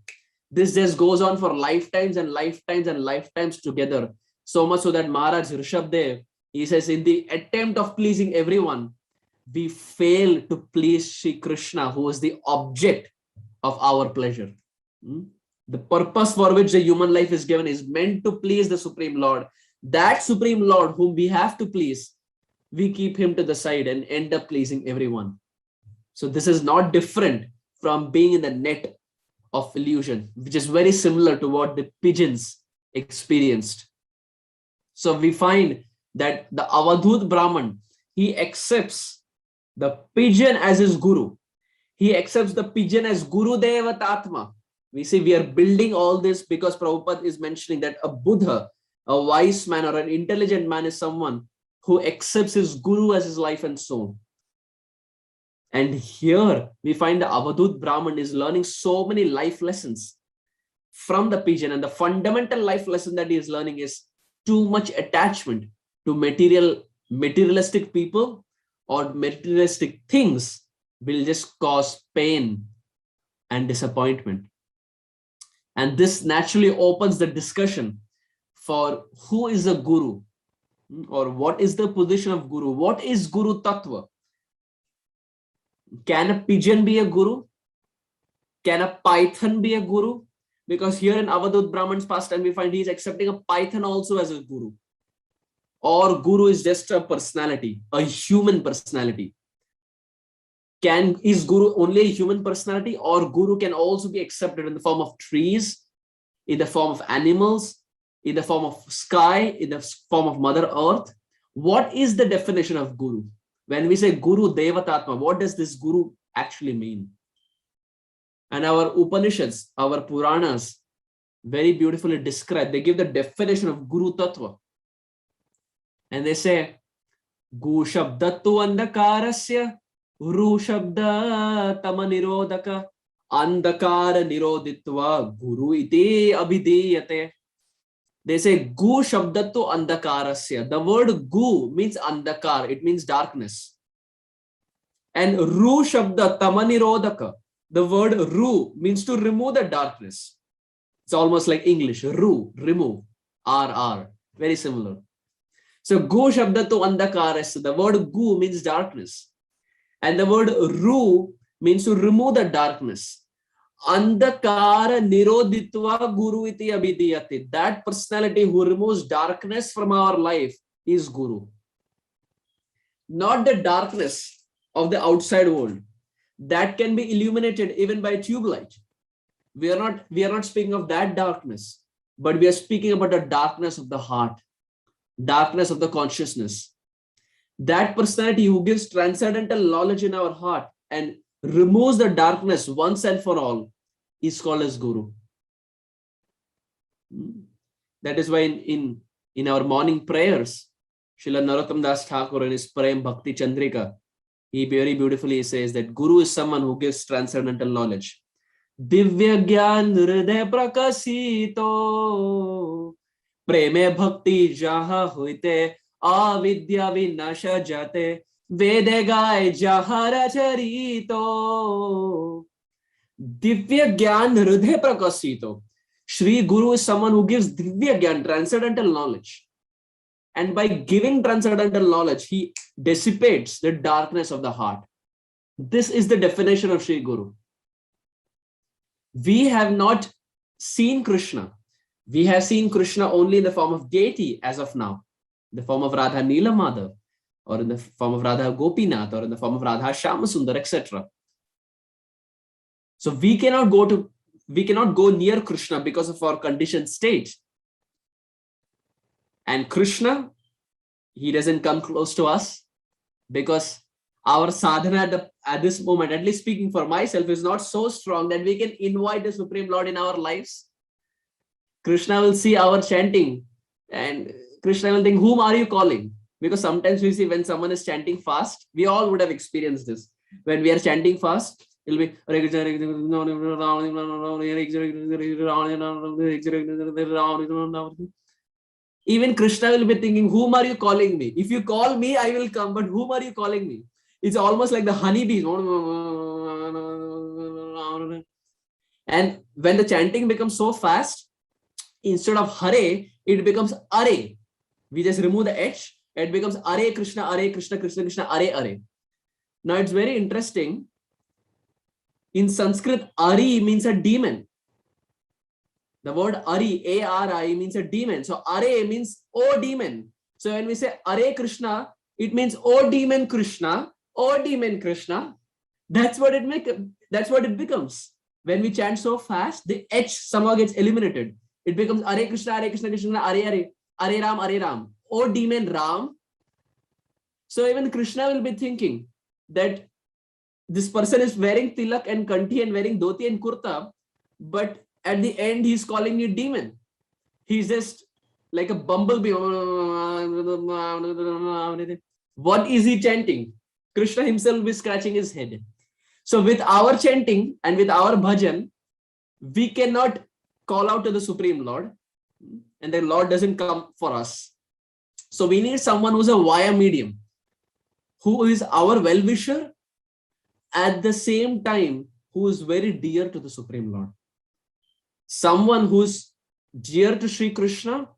This just goes on for lifetimes and lifetimes and lifetimes together. So much so that Maharaj Rishabdev, he says, in the attempt of pleasing everyone, we fail to please Shri Krishna, who is the object of our pleasure. The purpose for which the human life is given is meant to please the Supreme Lord. That Supreme Lord whom we have to please, we keep him to the side and end up pleasing everyone. So this is not different from being in the net of illusion, which is very similar to what the pigeons experienced. So we find that the Avadhut Brahman, he accepts the pigeon as his guru. He accepts the pigeon as Guru Devatatma. We see we are building all this because Prabhupada is mentioning that a Buddha, a wise man or an intelligent man is someone who accepts his guru as his life and soul. And here we find the Avadhut Brahman is learning so many life lessons from the pigeon, and the fundamental life lesson that he is learning is too much attachment to materialistic people or materialistic things will just cause pain and disappointment. And this naturally opens the discussion for who is a guru, or what is the position of guru? What is Guru Tattva? Can a pigeon be a guru? Can a python be a guru? Because here in Avadhut Brahman's pastime, we find he is accepting a python also as a guru. Or guru is just a personality, a human personality. Is guru only a human personality, or guru can also be accepted in the form of trees, in the form of animals, in the form of sky, in the form of Mother Earth? What is the definition of guru? When we say Guru Devatatma, what does this guru actually mean? And our Upanishads, our Puranas, very beautifully describe, they give the definition of Guru Tattva. And they say, Gu Shabdattu Andakarasya, Ru Shabda Tama Nirodaka, Andakara Niroditva, Guru iti Abhidiyate. They say Gu Shabdattu Andakarasya. The word Gu means Andakar, it means darkness. And Ru Shabda Tama Nirodaka. The word Ru means to remove the darkness. It's almost like English. Ru, remove. RR. Very similar. So Gu Shabdattu Andakarasya. The word Gu means darkness. And the word Ru means to remove the darkness. Andakara Niroditva Guru iti Abhidiyate. That personality who removes darkness from our life is Guru. Not the darkness of the outside world. That can be illuminated even by tube light. We are not speaking of that darkness, but we are speaking about the darkness of the heart, darkness of the consciousness. That personality who gives transcendental knowledge in our heart and removes the darkness once and for all is called as Guru. That is why in our morning prayers, Srila Narottam Das Thakur in his Prem Bhakti Chandrika, he very beautifully says that Guru is someone who gives transcendental knowledge. Divya Gyan Hriday Prakasito Preme Bhakti Jaha Hoite Avidya Vinasha Jate Vede Gai Jahara Charito. Divya Gyan Hriday Prakasito. Shri Guru is someone who gives Divya Gyan, transcendental knowledge. And by giving transcendental knowledge, he dissipates the darkness of the heart. This is the definition of Shri Guru. We have not seen Krishna. We have seen Krishna only in the form of deity as of now, in the form of Radha Neela Madhav, or in the form of Radha Gopinath, or in the form of Radha Shyamasundar, etc. So we cannot go near Krishna because of our conditioned state. And Krishna, he doesn't come close to us because our sadhana at this moment, at least speaking for myself, is not so strong that we can invite the Supreme Lord in our lives. Krishna will see our chanting and Krishna will think, whom are you calling? Because sometimes we see when someone is chanting fast, we all would have experienced this. When we are chanting fast, it will be even Krishna will be thinking, whom are you calling me? If you call me, I will come, but whom are you calling me? It's almost like the honeybees. And when the chanting becomes so fast, instead of Hare, it becomes Are. We just remove the H, it becomes Are Krishna, Krishna Krishna, Are. Now it's very interesting. In Sanskrit, Ari means a demon. The word Ari, A-R-I, means a demon. So Are means oh demon. So when we say Are Krishna, it means oh demon Krishna, oh demon Krishna. That's what it becomes. When we chant so fast, the H somehow gets eliminated. It becomes Are Krishna, Krishna, Are Ram, Are Ram. Oh demon Ram. So even Krishna will be thinking that this person is wearing tilak and kanti and wearing dhoti and kurta, but at the end he's calling you demon. He's just like a bumblebee. What is he chanting? Krishna himself will be scratching his head. So with our chanting and with our bhajan, we cannot call out to the Supreme Lord, and the Lord doesn't come for us. So we need someone who's a via medium, who is our well-wisher, at the same time who is very dear to the Supreme Lord. Someone who's dear to Sri Krishna,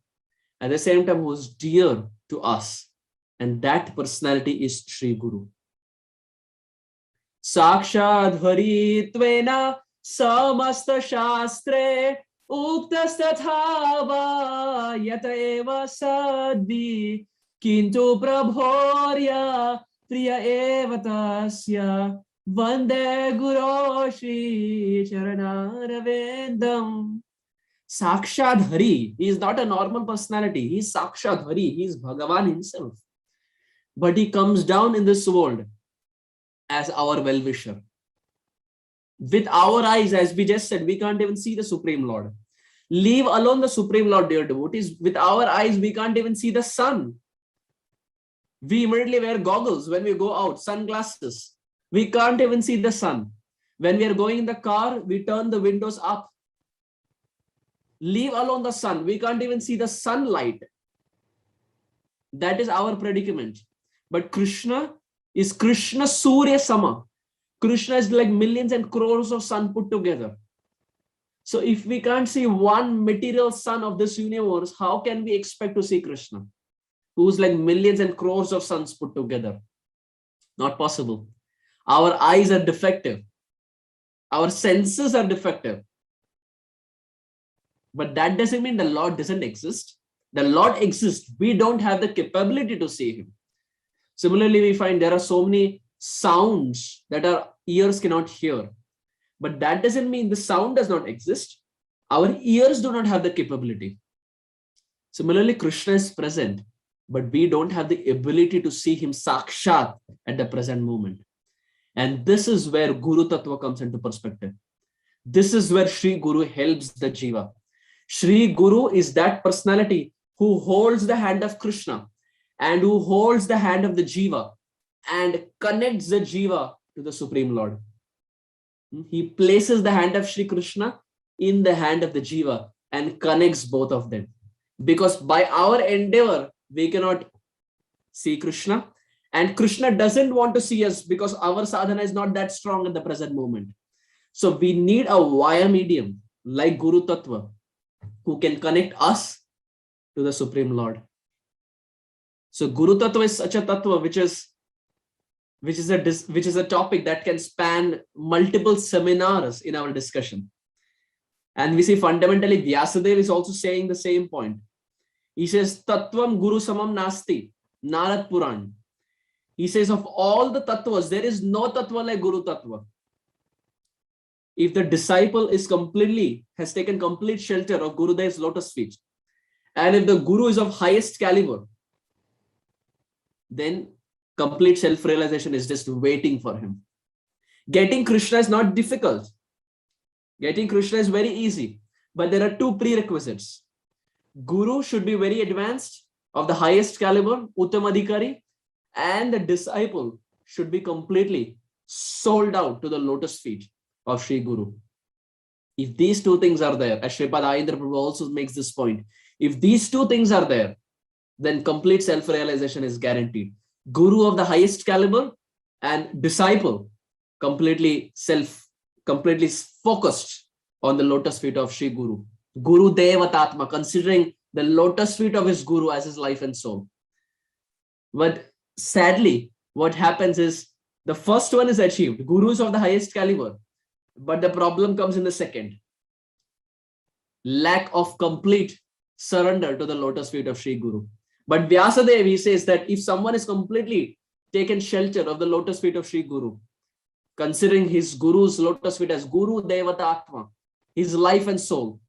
at the same time who's dear to us. And that personality is Sri Guru. Sakshad Haritvena Samasta Shastre Uktastathava Yataeva Sadvi Kintu Prabhorya Priya Evatasya Vande Guru Shri Charanaravendam. Sakshad Hari, he is not a normal personality. He is Sakshad Hari, he is Bhagavan himself. But he comes down in this world as our well-wisher. With our eyes, as we just said, we can't even see the Supreme Lord. Leave alone the Supreme Lord, dear devotees. With our eyes, we can't even see the sun. We immediately wear goggles when we go out, sunglasses. We can't even see the sun. When we are going in the car, we turn the windows up. Leave alone the sun. We can't even see the sunlight. That is our predicament. But Krishna is Krishna Surya Sama. Krishna is like millions and crores of sun put together. So if we can't see one material sun of this universe, how can we expect to see Krishna, who's like millions and crores of suns put together? Not possible. Our eyes are defective. Our senses are defective. But that doesn't mean the Lord doesn't exist. The Lord exists. We don't have the capability to see him. Similarly, we find there are so many sounds that our ears cannot hear. But that doesn't mean the sound does not exist. Our ears do not have the capability. Similarly, Krishna is present, but we don't have the ability to see him sakshat at the present moment. And this is where Guru Tattva comes into perspective. This is where Sri Guru helps the Jiva. Sri Guru is that personality who holds the hand of Krishna and who holds the hand of the Jiva and connects the Jiva to the Supreme Lord. He places the hand of Sri Krishna in the hand of the Jiva and connects both of them. Because by our endeavor, we cannot see Krishna. And Krishna doesn't want to see us because our sadhana is not that strong at the present moment. So we need a via medium like Guru Tattva who can connect us to the Supreme Lord. So Guru Tattva is such a tattva which is a topic that can span multiple seminars in our discussion. And we see fundamentally Vyasadeva is also saying the same point. He says, Tattvam Guru Samam Nasti, Narad Puran. He says, of all the tattvas, there is no tattva like Guru Tattva. If the disciple has taken complete shelter of Gurudev's lotus feet, and if the Guru is of highest caliber, then complete self-realization is just waiting for him. Getting Krishna is not difficult. Getting Krishna is very easy. But there are two prerequisites. Guru should be very advanced, of the highest caliber, Uttamadhikari, and the disciple should be completely sold out to the lotus feet of Sri Guru. If these two things are there, as Sripad Ayendra Prabhu also makes this point, if these two things are there, then complete self-realization is guaranteed. Guru of the highest caliber and disciple completely focused on the lotus feet of Sri Guru. Guru Devatatma, considering the lotus feet of his Guru as his life and soul. But sadly, what happens is the first one is achieved, Gurus of the highest caliber, but the problem comes in the second. lack of complete surrender to the lotus feet of Sri Guru. But Vyasadeva, he says that if someone is completely taken shelter of the lotus feet of Sri Guru, considering his Guru's lotus feet as Guru Devata Atma, his life and soul,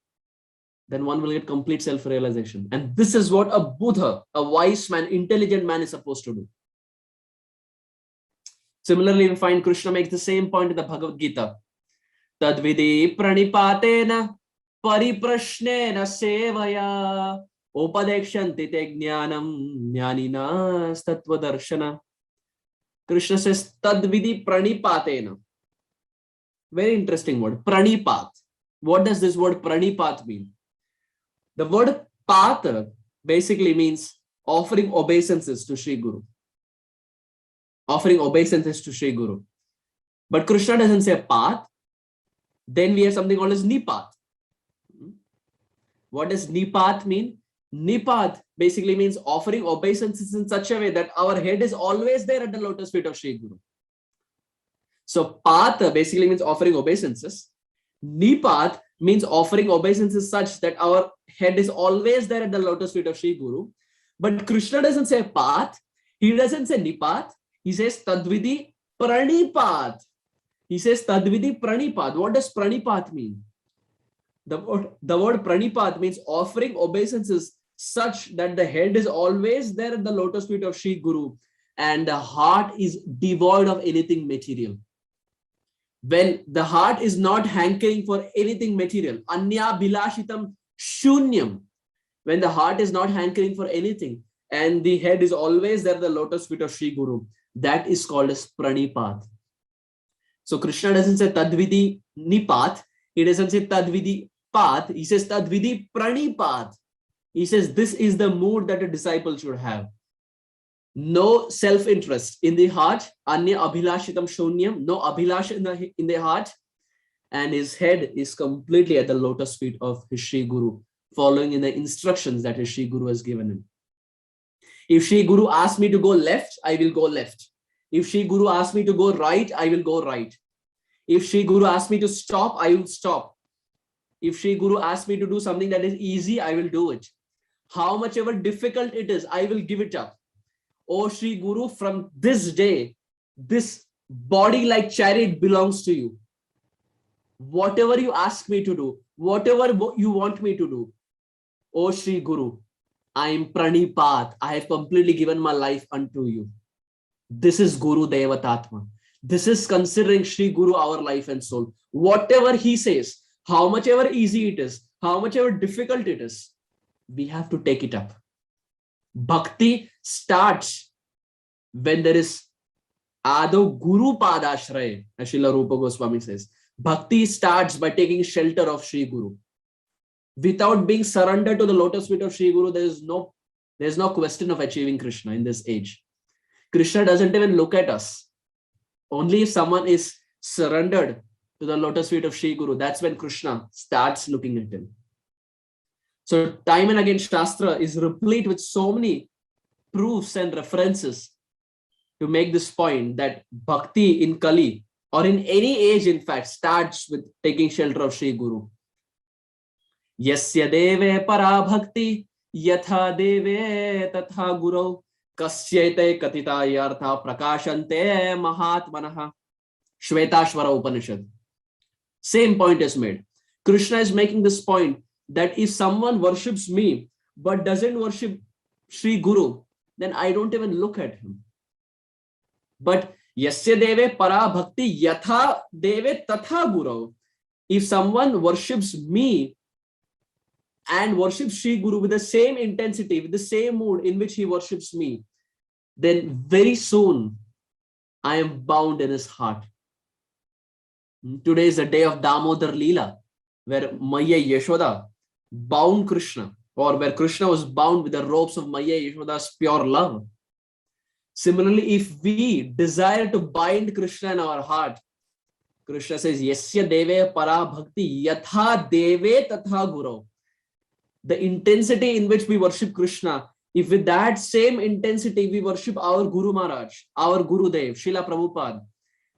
then one will get complete self-realization. And this is what a Buddha, a wise man, intelligent man is supposed to do. Similarly, we find Krishna makes the same point in the Bhagavad Gita. Tadvidi pranipatena pariprashnena sevaya upadekshanti te jnanam jnaninas tattva darshana. Krishna says tadvidi pranipatena. Very interesting word, pranipat. What does this word pranipat mean? The word path basically means offering obeisances to Sri Guru. Offering obeisances to Sri Guru. But Krishna doesn't say path. Then we have something called as nipat. What does nipat mean? Nipat basically means offering obeisances in such a way that our head is always there at the lotus feet of Sri Guru. So path basically means offering obeisances. Nipat means offering obeisances such that our head is always there at the lotus feet of Sri Guru. But Krishna doesn't say path. He doesn't say nipat. He says tadvidi pranipat. He says tadvidi pranipat. What does pranipat mean? The word pranipat means offering obeisances such that the head is always there at the lotus feet of Sri Guru and the heart is devoid of anything material. When the heart is not hankering for anything material, anya bilashitam shunyam, when the heart is not hankering for anything and the head is always there at the lotus feet of Sri Guru, that is called as pranipat. So Krishna doesn't say tadvidi nipat, he doesn't say tadvidi path, he says tadvidi pranipat. He says this is the mood that a disciple should have. No self-interest in the heart, anya abhilashitam shunyam, no abhilash in the heart, and his head is completely at the lotus feet of his Sri Guru, following in the instructions that his Sri Guru has given him. If Sri Guru asks me to go left, I will go left. If Sri Guru asks me to go right, I will go right. If Sri Guru asks me to stop, I will stop. If Sri Guru asks me to do something that is easy, I will do it. How much ever difficult it is, I will give it up. Oh Sri Guru, from this day, this body like chariot belongs to you. Whatever you ask me to do, whatever you want me to do, oh Sri Guru, I am pranipat. I have completely given my life unto you. This is Guru Devatatma. This is considering Sri Guru our life and soul. Whatever he says, how much ever easy it is, how much ever difficult it is, we have to take it up. Bhakti starts when there is Ado Guru Padashray, as Srila Rupa Goswami says. Bhakti starts by taking shelter of Sri Guru. Without being surrendered to the lotus feet of Sri Guru, there is no question of achieving Krishna in this age. Krishna doesn't even look at us. Only if someone is surrendered to the lotus feet of Sri Guru, that's when Krishna starts looking at him. So time and again, Shastra is replete with so many proofs and references to make this point that bhakti in Kali or in any age, in fact, starts with taking shelter of Sri Guru. Yasya deve para bhakti yatha deve tatha guru kasyate katita yartha prakashante mahatmanaha. Shvetashvara Upanishad. Same point is made. Krishna is making this point that if someone worships me but doesn't worship Sri Guru, then I don't even look at him. But yasya deve para bhakti yatha deve tatha guru. If someone worships me and worships Sri Guru with the same intensity, with the same mood in which he worships me, then very soon I am bound in his heart. Today is the day of Damodar Leela, where Maya Yashoda bound Krishna, or where Krishna was bound with the ropes of Maya Yashoda's pure love. Similarly, if we desire to bind Krishna in our heart, Krishna says, Yasya deve para bhakti yatha deve tatha guru. The intensity in which we worship Krishna, if with that same intensity we worship our Guru Maharaj, our Gurudev, Srila Prabhupada,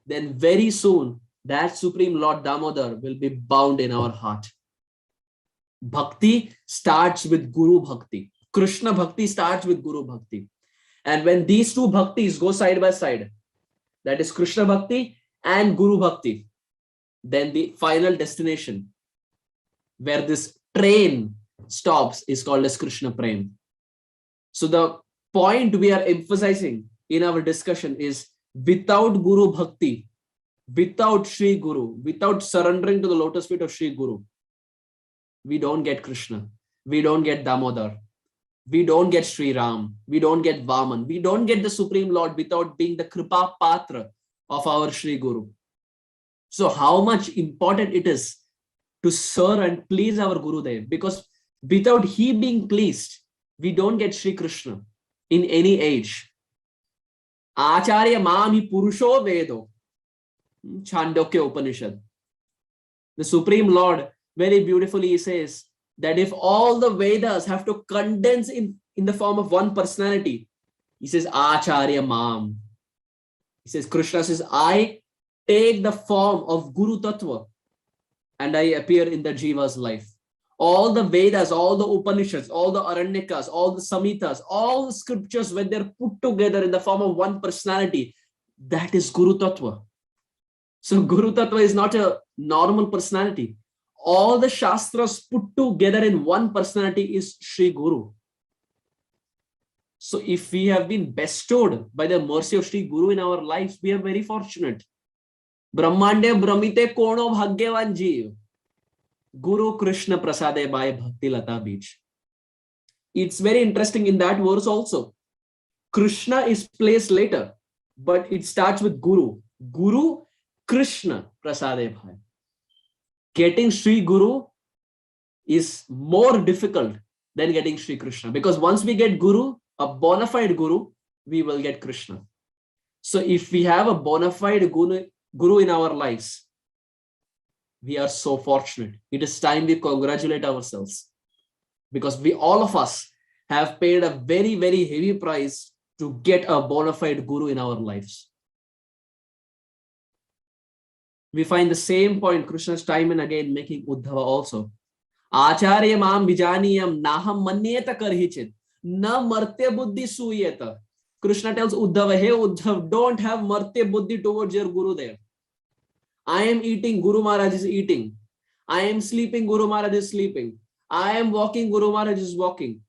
then very soon that Supreme Lord Damodar will be bound in our heart. Bhakti starts with Guru Bhakti. Krishna Bhakti starts with Guru Bhakti. And when these two bhaktis go side by side, that is Krishna Bhakti and Guru Bhakti, then the final destination where this train stops is called as Krishna Prem. So the point we are emphasizing in our discussion is without Guru Bhakti, without Sri Guru, without surrendering to the lotus feet of Sri Guru, we don't get Krishna, we don't get Damodar, we don't get Sri Ram, we don't get Vaman, we don't get the Supreme Lord without being the Kripa Patra of our Sri Guru. So how much important it is to serve and please our Gurudev, because without he being pleased, we don't get Sri Krishna in any age. Acharya Mami Purusho Vedo, Chandogya Upanishad. The Supreme Lord very beautifully says that if all the Vedas have to condense in the form of one personality, he says Acharya Mam. He says, Krishna says, I take the form of Guru Tattva and I appear in the Jiva's life. All the Vedas, all the Upanishads, all the Aranyakas, all the Samhitas, all the scriptures, when they're put together in the form of one personality, that is Guru Tattva. So Guru Tattva is not a normal personality. All the Shastras put together in one personality is Sri Guru. So if we have been bestowed by the mercy of Sri Guru in our lives, we are very fortunate. Brahmande Brahmite Kono Bhagyavan Jeev. Guru Krishna Prasade Bhai Bhakti Lata Beach. It's very interesting in that verse also. Krishna is placed later, but it starts with Guru. Guru Krishna Prasade Bhai. Getting Sri Guru is more difficult than getting Sri Krishna, because once we get Guru, a bona fide Guru, we will get Krishna. So if we have a bona fide Guru in our lives, we are so fortunate. It is time we congratulate ourselves, because we, all of us, have paid a very, very heavy price to get a bona fide Guru in our lives. We find the same point Krishna's time and again making Uddhava also. Acharya mam vijaniyam naham manyeta karhichit na martya buddhi suyeta. Krishna tells Uddhava, hey Uddhav, don't have martya buddhi towards your Guru there. I am eating, Guru Maharaj is eating. I am sleeping, Guru Maharaj is sleeping. I am walking, Guru Maharaj is walking.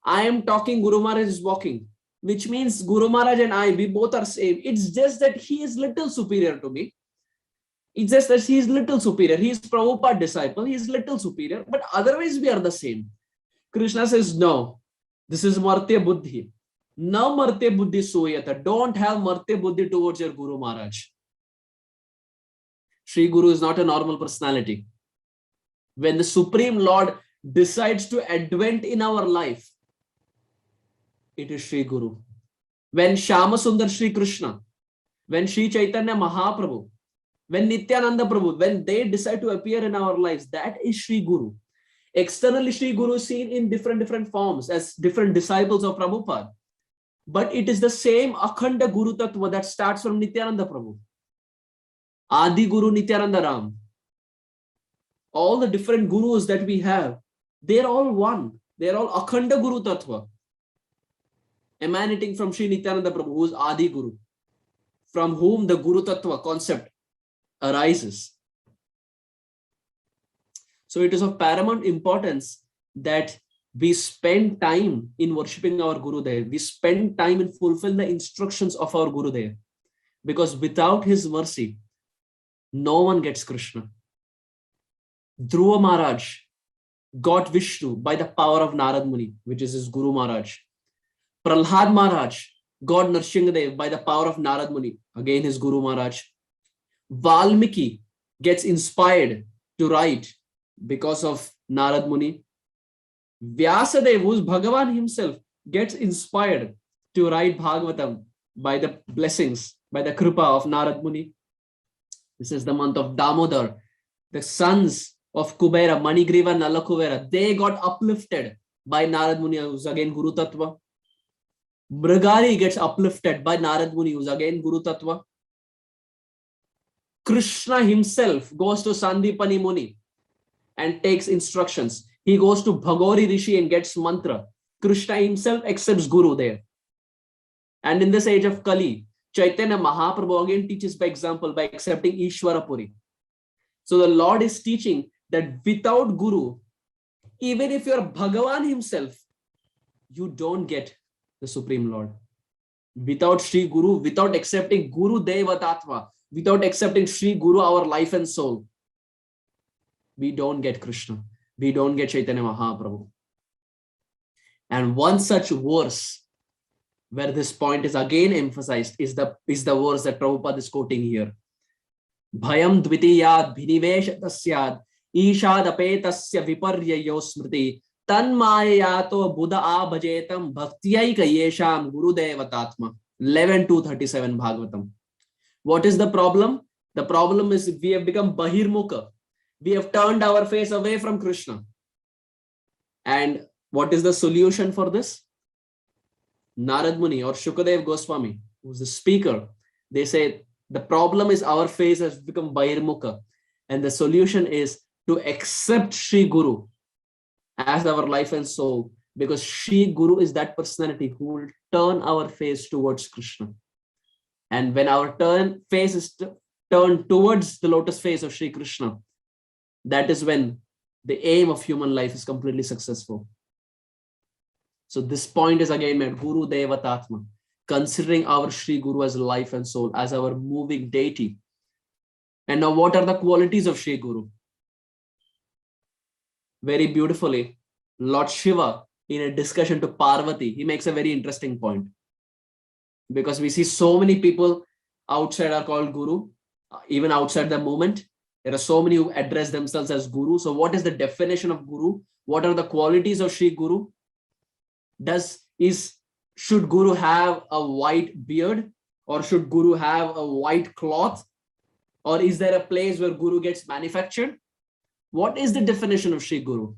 I am talking, Guru Maharaj is walking. Which means Guru Maharaj and I, we both are same. It's just that he is little superior to me. It's just that he is little superior. He is Prabhupada disciple. He is little superior. But otherwise we are the same. Krishna says, no, this is Martya Buddhi. Na Martya Buddhi Suyata. Don't have Martya Buddhi towards your Guru Maharaj. Sri Guru is not a normal personality. When the Supreme Lord decides to advent in our life, it is Sri Guru. When Shama Sundar Sri Krishna, when Sri Chaitanya Mahaprabhu, when Nityananda Prabhu, when they decide to appear in our lives, that is Sri Guru. Externally, Sri Guru is seen in different forms as different disciples of Prabhupada. But it is the same Akhanda Guru Tattva that starts from Nityananda Prabhu. Adi Guru Nityananda Ram. All the different gurus that we have, they're all one. They're all Akhanda Guru Tattva. Emanating from Sri Nityananda Prabhu, who is Adi Guru, from whom the Guru Tattva concept arises. So it is of paramount importance that we spend time in worshipping our Gurudev. We spend time in fulfilling the instructions of our Gurudev. Because without his mercy, no one gets Krishna. Dhruva Maharaj got Vishnu by the power of Narad Muni, which is his Guru Maharaj. Prahlad Maharaj got Nrsimhadev by the power of Narad Muni, again his Guru Maharaj. Valmiki gets inspired to write because of Narad Muni. Vyasadeva, who is Bhagavan himself, gets inspired to write Bhagavatam by the blessings, by the kripa of Narad Muni. This is the month of Damodar. The sons of Kubera, Manigriva, Nalakuvera, they got uplifted by Narad Muni, who's again Guru Tattva. Mrigari gets uplifted by Narad Muni, who's again Guru Tattva. Krishna himself goes to Sandipani Muni and takes instructions. He goes to Bhagori Rishi and gets mantra. Krishna himself accepts Guru there. And in this age of Kali, Chaitanya Mahaprabhu again teaches by example by accepting Ishvara Puri. So the Lord is teaching that without Guru, even if you're Bhagavan himself, you don't get the Supreme Lord. Without Sri Guru, without accepting Guru Devatatma, without accepting Sri Guru, our life and soul, we don't get Krishna. We don't get Chaitanya Mahaprabhu. And one such verse where this point is again emphasized is the verse that Prabhupada is quoting here. Bhayam dvitiyad bhiniveshatasyad ishad apetasya viparyayo smriti tanmayato buddha abhajetam bhaktiyaika yesham gurudevatatma. 11:237 Bhagavatam. What is the problem? The problem is we have become bahirmukha. We have turned our face away from Krishna. And what is the solution for this? Narad Muni or Shukadev Goswami, who's the speaker, they say the problem is our face has become bahirmukha, and the solution is to accept Sri Guru as our life and soul, because Sri Guru is that personality who will turn our face towards Krishna. And when our face is turned towards the lotus face of Sri Krishna, that is when the aim of human life is completely successful. So this point is again made, Guru Devatatma, considering our Sri Guru as life and soul, as our moving deity. And now what are the qualities of Sri Guru? Very beautifully, Lord Shiva, in a discussion to Parvati, he makes a very interesting point. Because we see so many people outside are called Guru, even outside the movement. There are so many who address themselves as Guru. So what is the definition of Guru? What are the qualities of Sri Guru? Should Guru have a white beard, or should Guru have a white cloth, or is there a place where Guru gets manufactured? What is the definition of Sri Guru?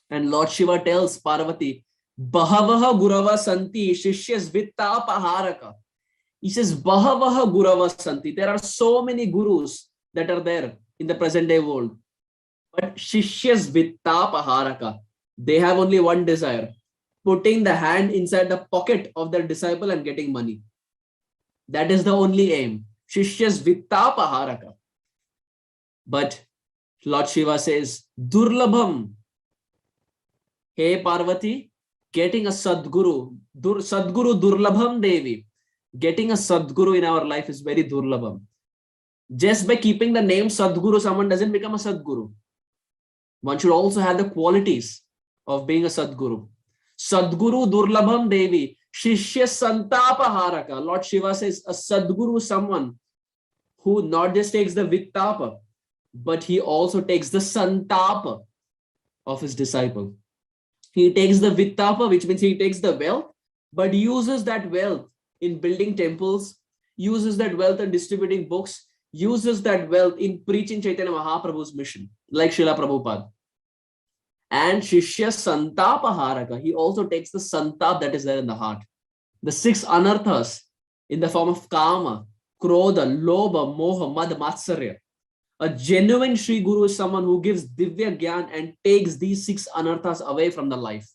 And Lord Shiva tells Parvati, Bahavaha Gurava Santi Shishyas Vittapaharaka. He says, Bahavaha Gurava Santi. There are so many gurus that are there in the present day world. But Shishyas Vittapaharaka, they have only one desire: putting the hand inside the pocket of their disciple and getting money. That is the only aim. Shishyas Vittapaharaka. But Lord Shiva says, Durlabham. Hey Parvati, getting a Sadguru, Sadguru Durlabham Devi. Getting a Sadguru in our life is very Durlabham. Just by keeping the name Sadguru, someone doesn't become a Sadguru. One should also have the qualities of being a Sadguru. Sadguru Durlabham Devi, Shishya Santapaharaka. Lord Shiva says a Sadguru is someone who not just takes the Vittapa, but he also takes the Santapa of his disciple. He takes the Vittapa, which means he takes the wealth, but uses that wealth in building temples, uses that wealth in distributing books, uses that wealth in preaching Chaitanya Mahaprabhu's mission, like Srila Prabhupada. And Shishya Santapaharaka, he also takes the Santap that is there in the heart. The 6 anarthas in the form of Kama, Krodha, Lobha, Moha, Mad, Matsarya. A genuine Sri Guru is someone who gives Divya Gyan and takes these 6 anarthas away from the life.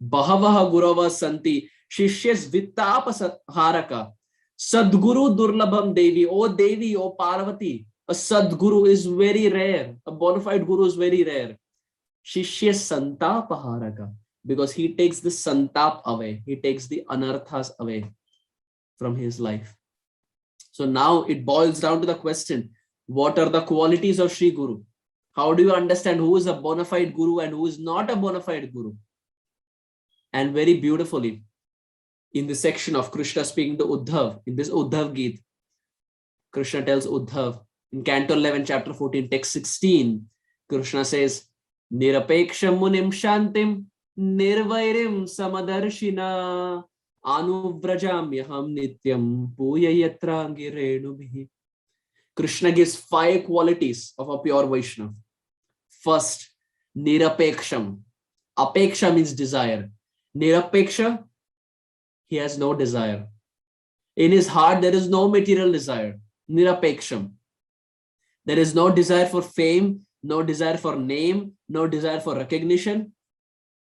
Bahavaha Gurava Santi, Shishyas Vittapa Haraka, Sadguru Durlabham Devi, O Devi, O Parvati. A Sadguru is very rare. A bona fide Guru is very rare. Shishya Santapa Haraka, because he takes the Santap away. He takes the anarthas away from his life. So now it boils down to the question, what are the qualities of Sri Guru? How do you understand who is a bona fide Guru and who is not a bona fide Guru? And very beautifully, in the section of Krishna speaking to Uddhav, in this Uddhav Geet, Krishna tells Uddhav, in Canto 11, chapter 14, text 16, Krishna says, Nirapeksham munim shantim nirvairim samadarshina anuvrajamyaham nityam puyayatra girenu. Krishna gives 5 qualities of a pure Vaishnava. First, Nirapeksham. Apeksha means desire. Nirapeksha, he has no desire. In his heart, there is no material desire. Nirapeksham. There is no desire for fame. no desire for name, no desire for recognition,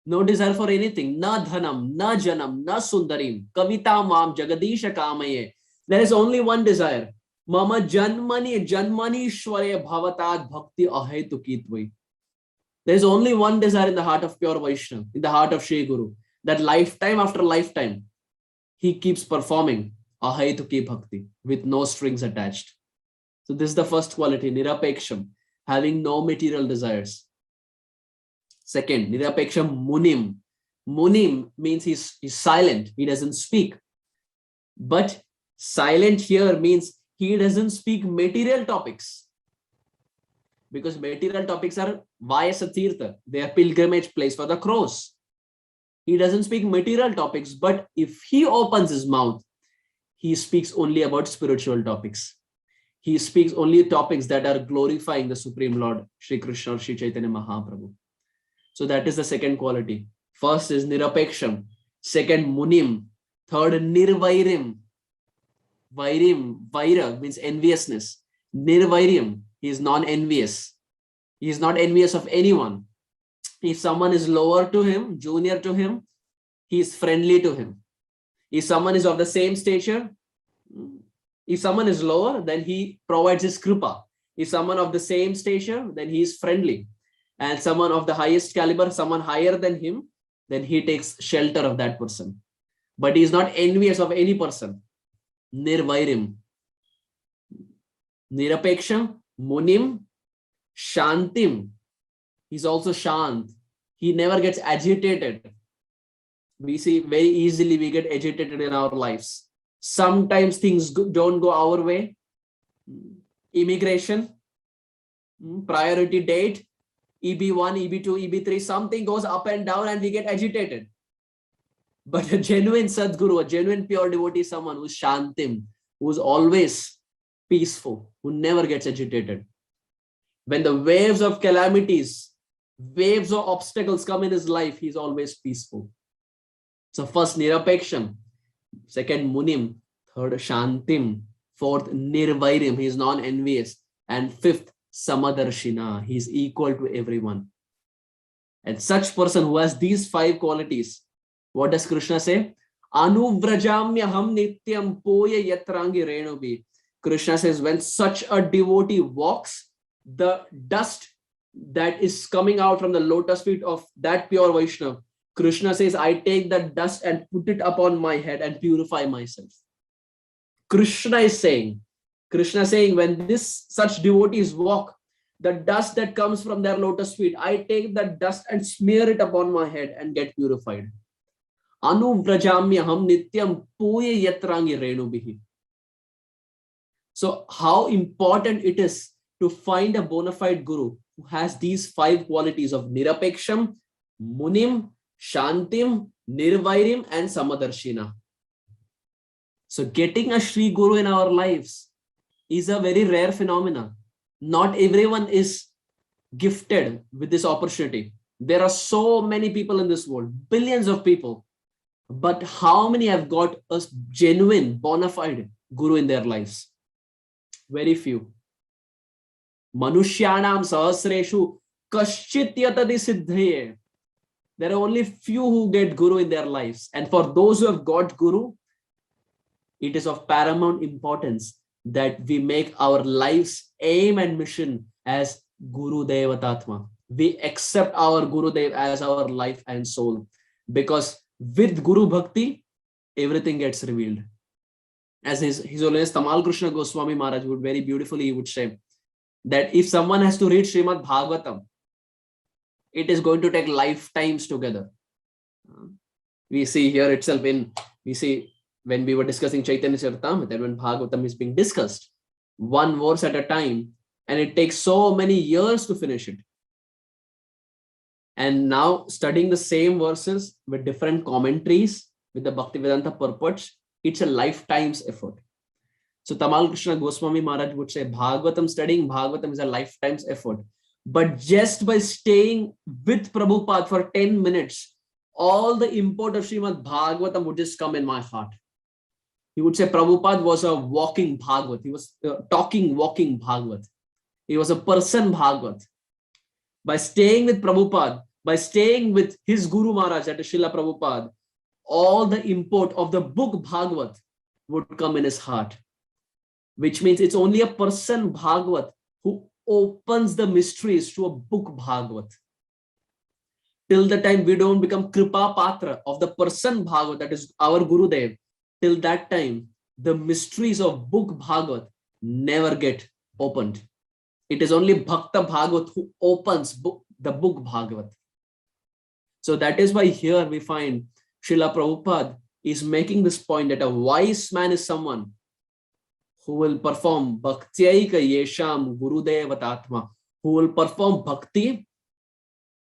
no desire for anything. Na dhanam, na janam, na sundarim, kavita mam jagadisha kamaye. There is only one desire. Mama janmani janmanishware bhavatad bhakti ahetukitvi. There is only one desire in the heart of pure Vaishnava, in the heart of Shri Guru, that lifetime after lifetime, he keeps performing ahetuki bhakti with no strings attached. So this is the first quality, nirapeksham, having no material desires. Second, nirapeksham munim. Munim means he's silent, he doesn't speak. But silent here means he doesn't speak material topics. Because material topics are Vayasa Tirtha, they are pilgrimage place for the crows. He doesn't speak material topics, but if he opens his mouth, he speaks only about spiritual topics. He speaks only topics that are glorifying the Supreme Lord, Shri Krishna or Shri Chaitanya Mahaprabhu. So that is the second quality. First is nirapeksham. Second, munim. Third, nirvairim. Vairim, vaira means enviousness. Nirvairim, he is non-envious. He is not envious of anyone. If someone is lower to him, junior to him, he is friendly to him. If someone is of the same stature, if someone is lower, then he provides his kripa. If someone of the same stature, then he is friendly. And someone of the highest caliber, someone higher than him, then he takes shelter of that person. But he is not envious of any person. Nirvairim. Nirapeksham, munim, shantim. He's also shant. He never gets agitated. We see very easily we get agitated in our lives. Sometimes things don't go our way. Immigration, priority date, EB1, EB2, EB3, something goes up and down and we get agitated. But a genuine Sadguru, a genuine pure devotee, someone who's shantim, who's always peaceful, who never gets agitated. When the waves of calamities, waves of obstacles come in his life, he's always peaceful. So first, nirapeksham. Second, munim. Third, shantim. Fourth, nirvairim. He is non-envious. And fifth, samadarshina. He is equal to everyone. And such person who has these five qualities, what does Krishna say? Anuvrajamyaham nityam poya yatrangi renubi. Krishna says, when such a devotee walks, the dust that is coming out from the lotus feet of that pure Vaishnava, Krishna says, I take that dust and put it upon my head and purify myself. Krishna is saying, when such devotees walk, the dust that comes from their lotus feet, I take that dust and smear it upon my head and get purified. Anuvrajamyaham nityam puye yatrangi renubihi. So how important it is to find a bona fide guru who has these five qualities of nirapeksham, munim, shantim, nirvairim, and samadarshina. So getting a Shri Guru in our lives is a very rare phenomenon. Not everyone is gifted with this opportunity. There are so many people in this world, billions of people. But how many have got a genuine, bona fide guru in their lives? Very few. Manushyanam sahasreshu kaschit yatadi siddhaye. There are only few who get guru in their lives. And for those who have got guru, it is of paramount importance that we make our life's aim and mission as Guru Devatatma. We accept our Guru Dev as our life and soul. Because with Guru Bhakti, everything gets revealed. As His Holiness Tamal Krishna Goswami Maharaj would very beautifully, he would say that if someone has to read Srimad Bhagavatam, it is going to take lifetimes together. We see here itself when we were discussing Chaitanya Charitamrita, when Bhagavatam is being discussed, one verse at a time, and it takes so many years to finish it. And now studying the same verses with different commentaries, with the Bhaktivedanta purports, it's a lifetime's effort. So Tamal Krishna Goswami Maharaj would say, studying Bhagavatam is a lifetime's effort. But just by staying with Prabhupada for 10 minutes, all the import of Srimad Bhagavatam would just come in my heart. He would say Prabhupada was a walking Bhagavat. He was talking, walking Bhagavat. He was a person Bhagavat. By staying with Prabhupada, by staying with his Guru Maharaj, that is Srila Prabhupada, all the import of the book Bhagavad would come in his heart. Which means it's only a person Bhagavad who opens the mysteries to a book Bhagavad. Till the time we don't become Kripa Patra of the person Bhagavad, that is our Gurudev, till that time, the mysteries of book Bhagavad never get opened. It is only Bhakta Bhagavad who opens the book Bhagavad. So that is why here we find Srila Prabhupada is making this point that a wise man is someone who will perform Bhaktyaika Yesham Gurudevatatma, who will perform bhakti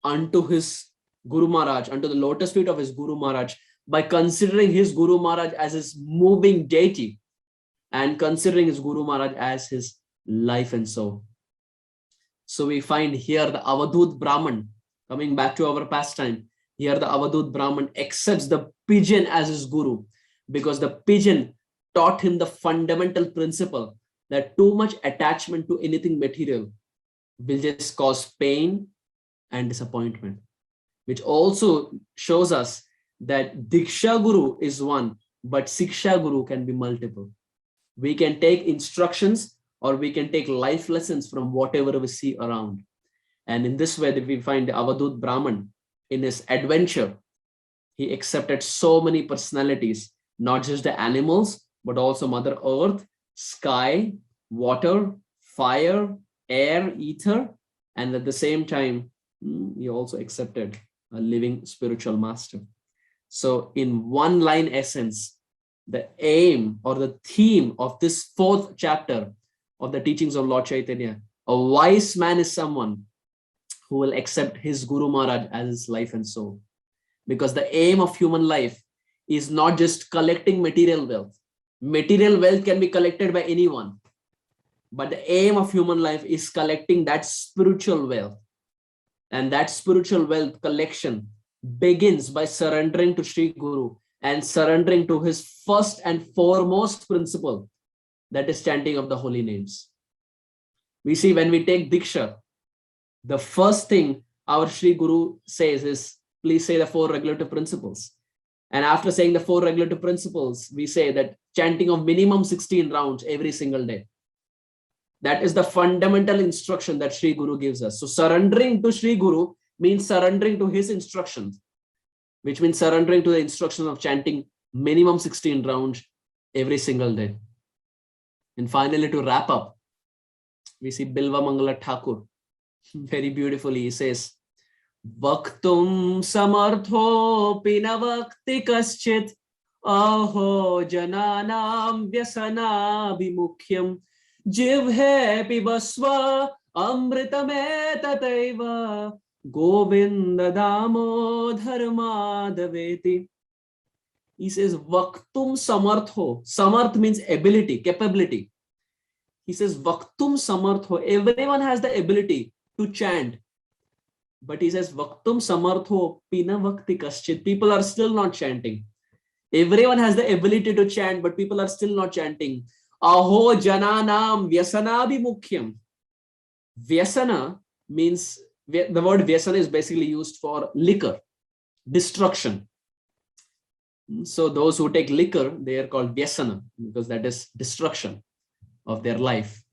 unto his Guru Maharaj, unto the lotus feet of his Guru Maharaj, by considering his Guru Maharaj as his moving deity and considering his Guru Maharaj as his life and soul. So we find here the Avadhut Brahman, coming back to our pastime, here the Avadhut Brahman accepts the pigeon as his Guru because the pigeon taught him the fundamental principle that too much attachment to anything material will just cause pain and disappointment, which also shows us that Diksha Guru is one, but Siksha Guru can be multiple. We can take instructions or we can take life lessons from whatever we see around. And in this way that we find Avadhut Brahman in his adventure, he accepted so many personalities, not just the animals, but also Mother Earth, sky, water, fire, air, ether, and at the same time, he also accepted a living spiritual master. So in one line essence, the aim or the theme of this 4th chapter of the teachings of Lord Chaitanya, a wise man is someone who will accept his Guru Maharaj as his life and soul. Because the aim of human life is not just collecting material wealth. Material wealth can be collected by anyone. But the aim of human life is collecting that spiritual wealth. And that spiritual wealth collection begins by surrendering to Sri Guru and surrendering to his first and foremost principle, that is chanting of the holy names. We see when we take Diksha, the first thing our Sri Guru says is, please say the 4 regulative principles. And after saying the 4 regulative principles, we say that chanting of minimum 16 rounds every single day. That is the fundamental instruction that Sri Guru gives us. So surrendering to Sri Guru means surrendering to his instructions, which means surrendering to the instruction of chanting minimum 16 rounds every single day. And finally, to wrap up, we see Bilva Mangala Thakur very beautifully. He says, Vaktum samartho pinavakti kaschit aho jananam vyasana bimukhyam jivhe pibasva amritame tataiva govinda damodhar madhaveti. He says, Vaktum samartho. Samarth means ability, capability. He says, Vaktum samartho. Everyone has the ability to chant. But he says, Vaktum samartho pina vakti kaschit. People are still not chanting. Everyone has the ability to chant, but people are still not chanting. Aho jananam vyasana bimukhyam. Vyasana means, the word vyasana is basically used for liquor, destruction. So those who take liquor, they are called vyasana, because that is destruction of their life.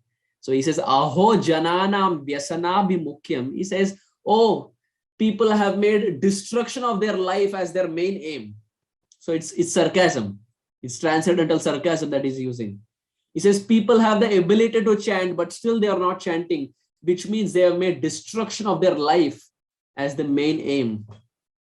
So he says, Aho jananam vyasana bimukhyam. He says, oh, people have made destruction of their life as their main aim. So it's sarcasm. It's transcendental sarcasm that he's using. He says people have the ability to chant, but still they are not chanting, which means they have made destruction of their life as the main aim.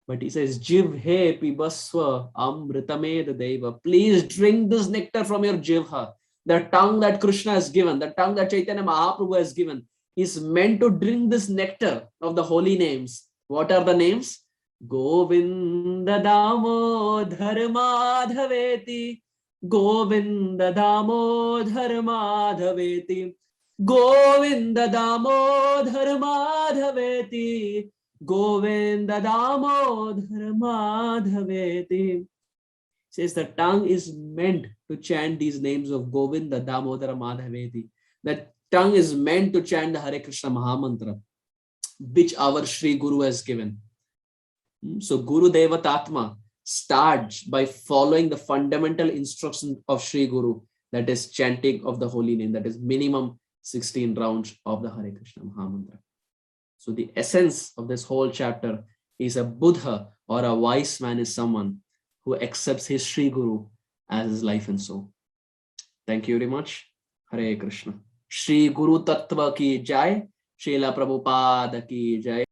But he says, Jivhe pibasva amritame deva. Please drink this nectar from your jivha. The tongue that Krishna has given, the tongue that Chaitanya Mahaprabhu has given, is meant to drink this nectar of the holy names. What are the names? Govinda Damodhar Madhaveti. Govinda Damodhar Madhaveti. Govinda Damodhar Madhaveti. Govinda Damodhar Madhaveti. Says the tongue is meant to chant these names of Govinda Damodhara Madhaveti. The tongue is meant to chant the Hare Krishna Mahamantra. which our Sri Guru has given. So Guru Devatatma starts by following the fundamental instructions of Sri Guru, that is chanting of the holy name, that is minimum 16 rounds of the Hare Krishna Mahamantra. So the essence of this whole chapter is a Buddha or a wise man is someone who accepts his Sri Guru as his life and soul. Thank you very much. Hare Krishna. Shri Guru Tattva ki jai. Srila Prabhupada ki jai.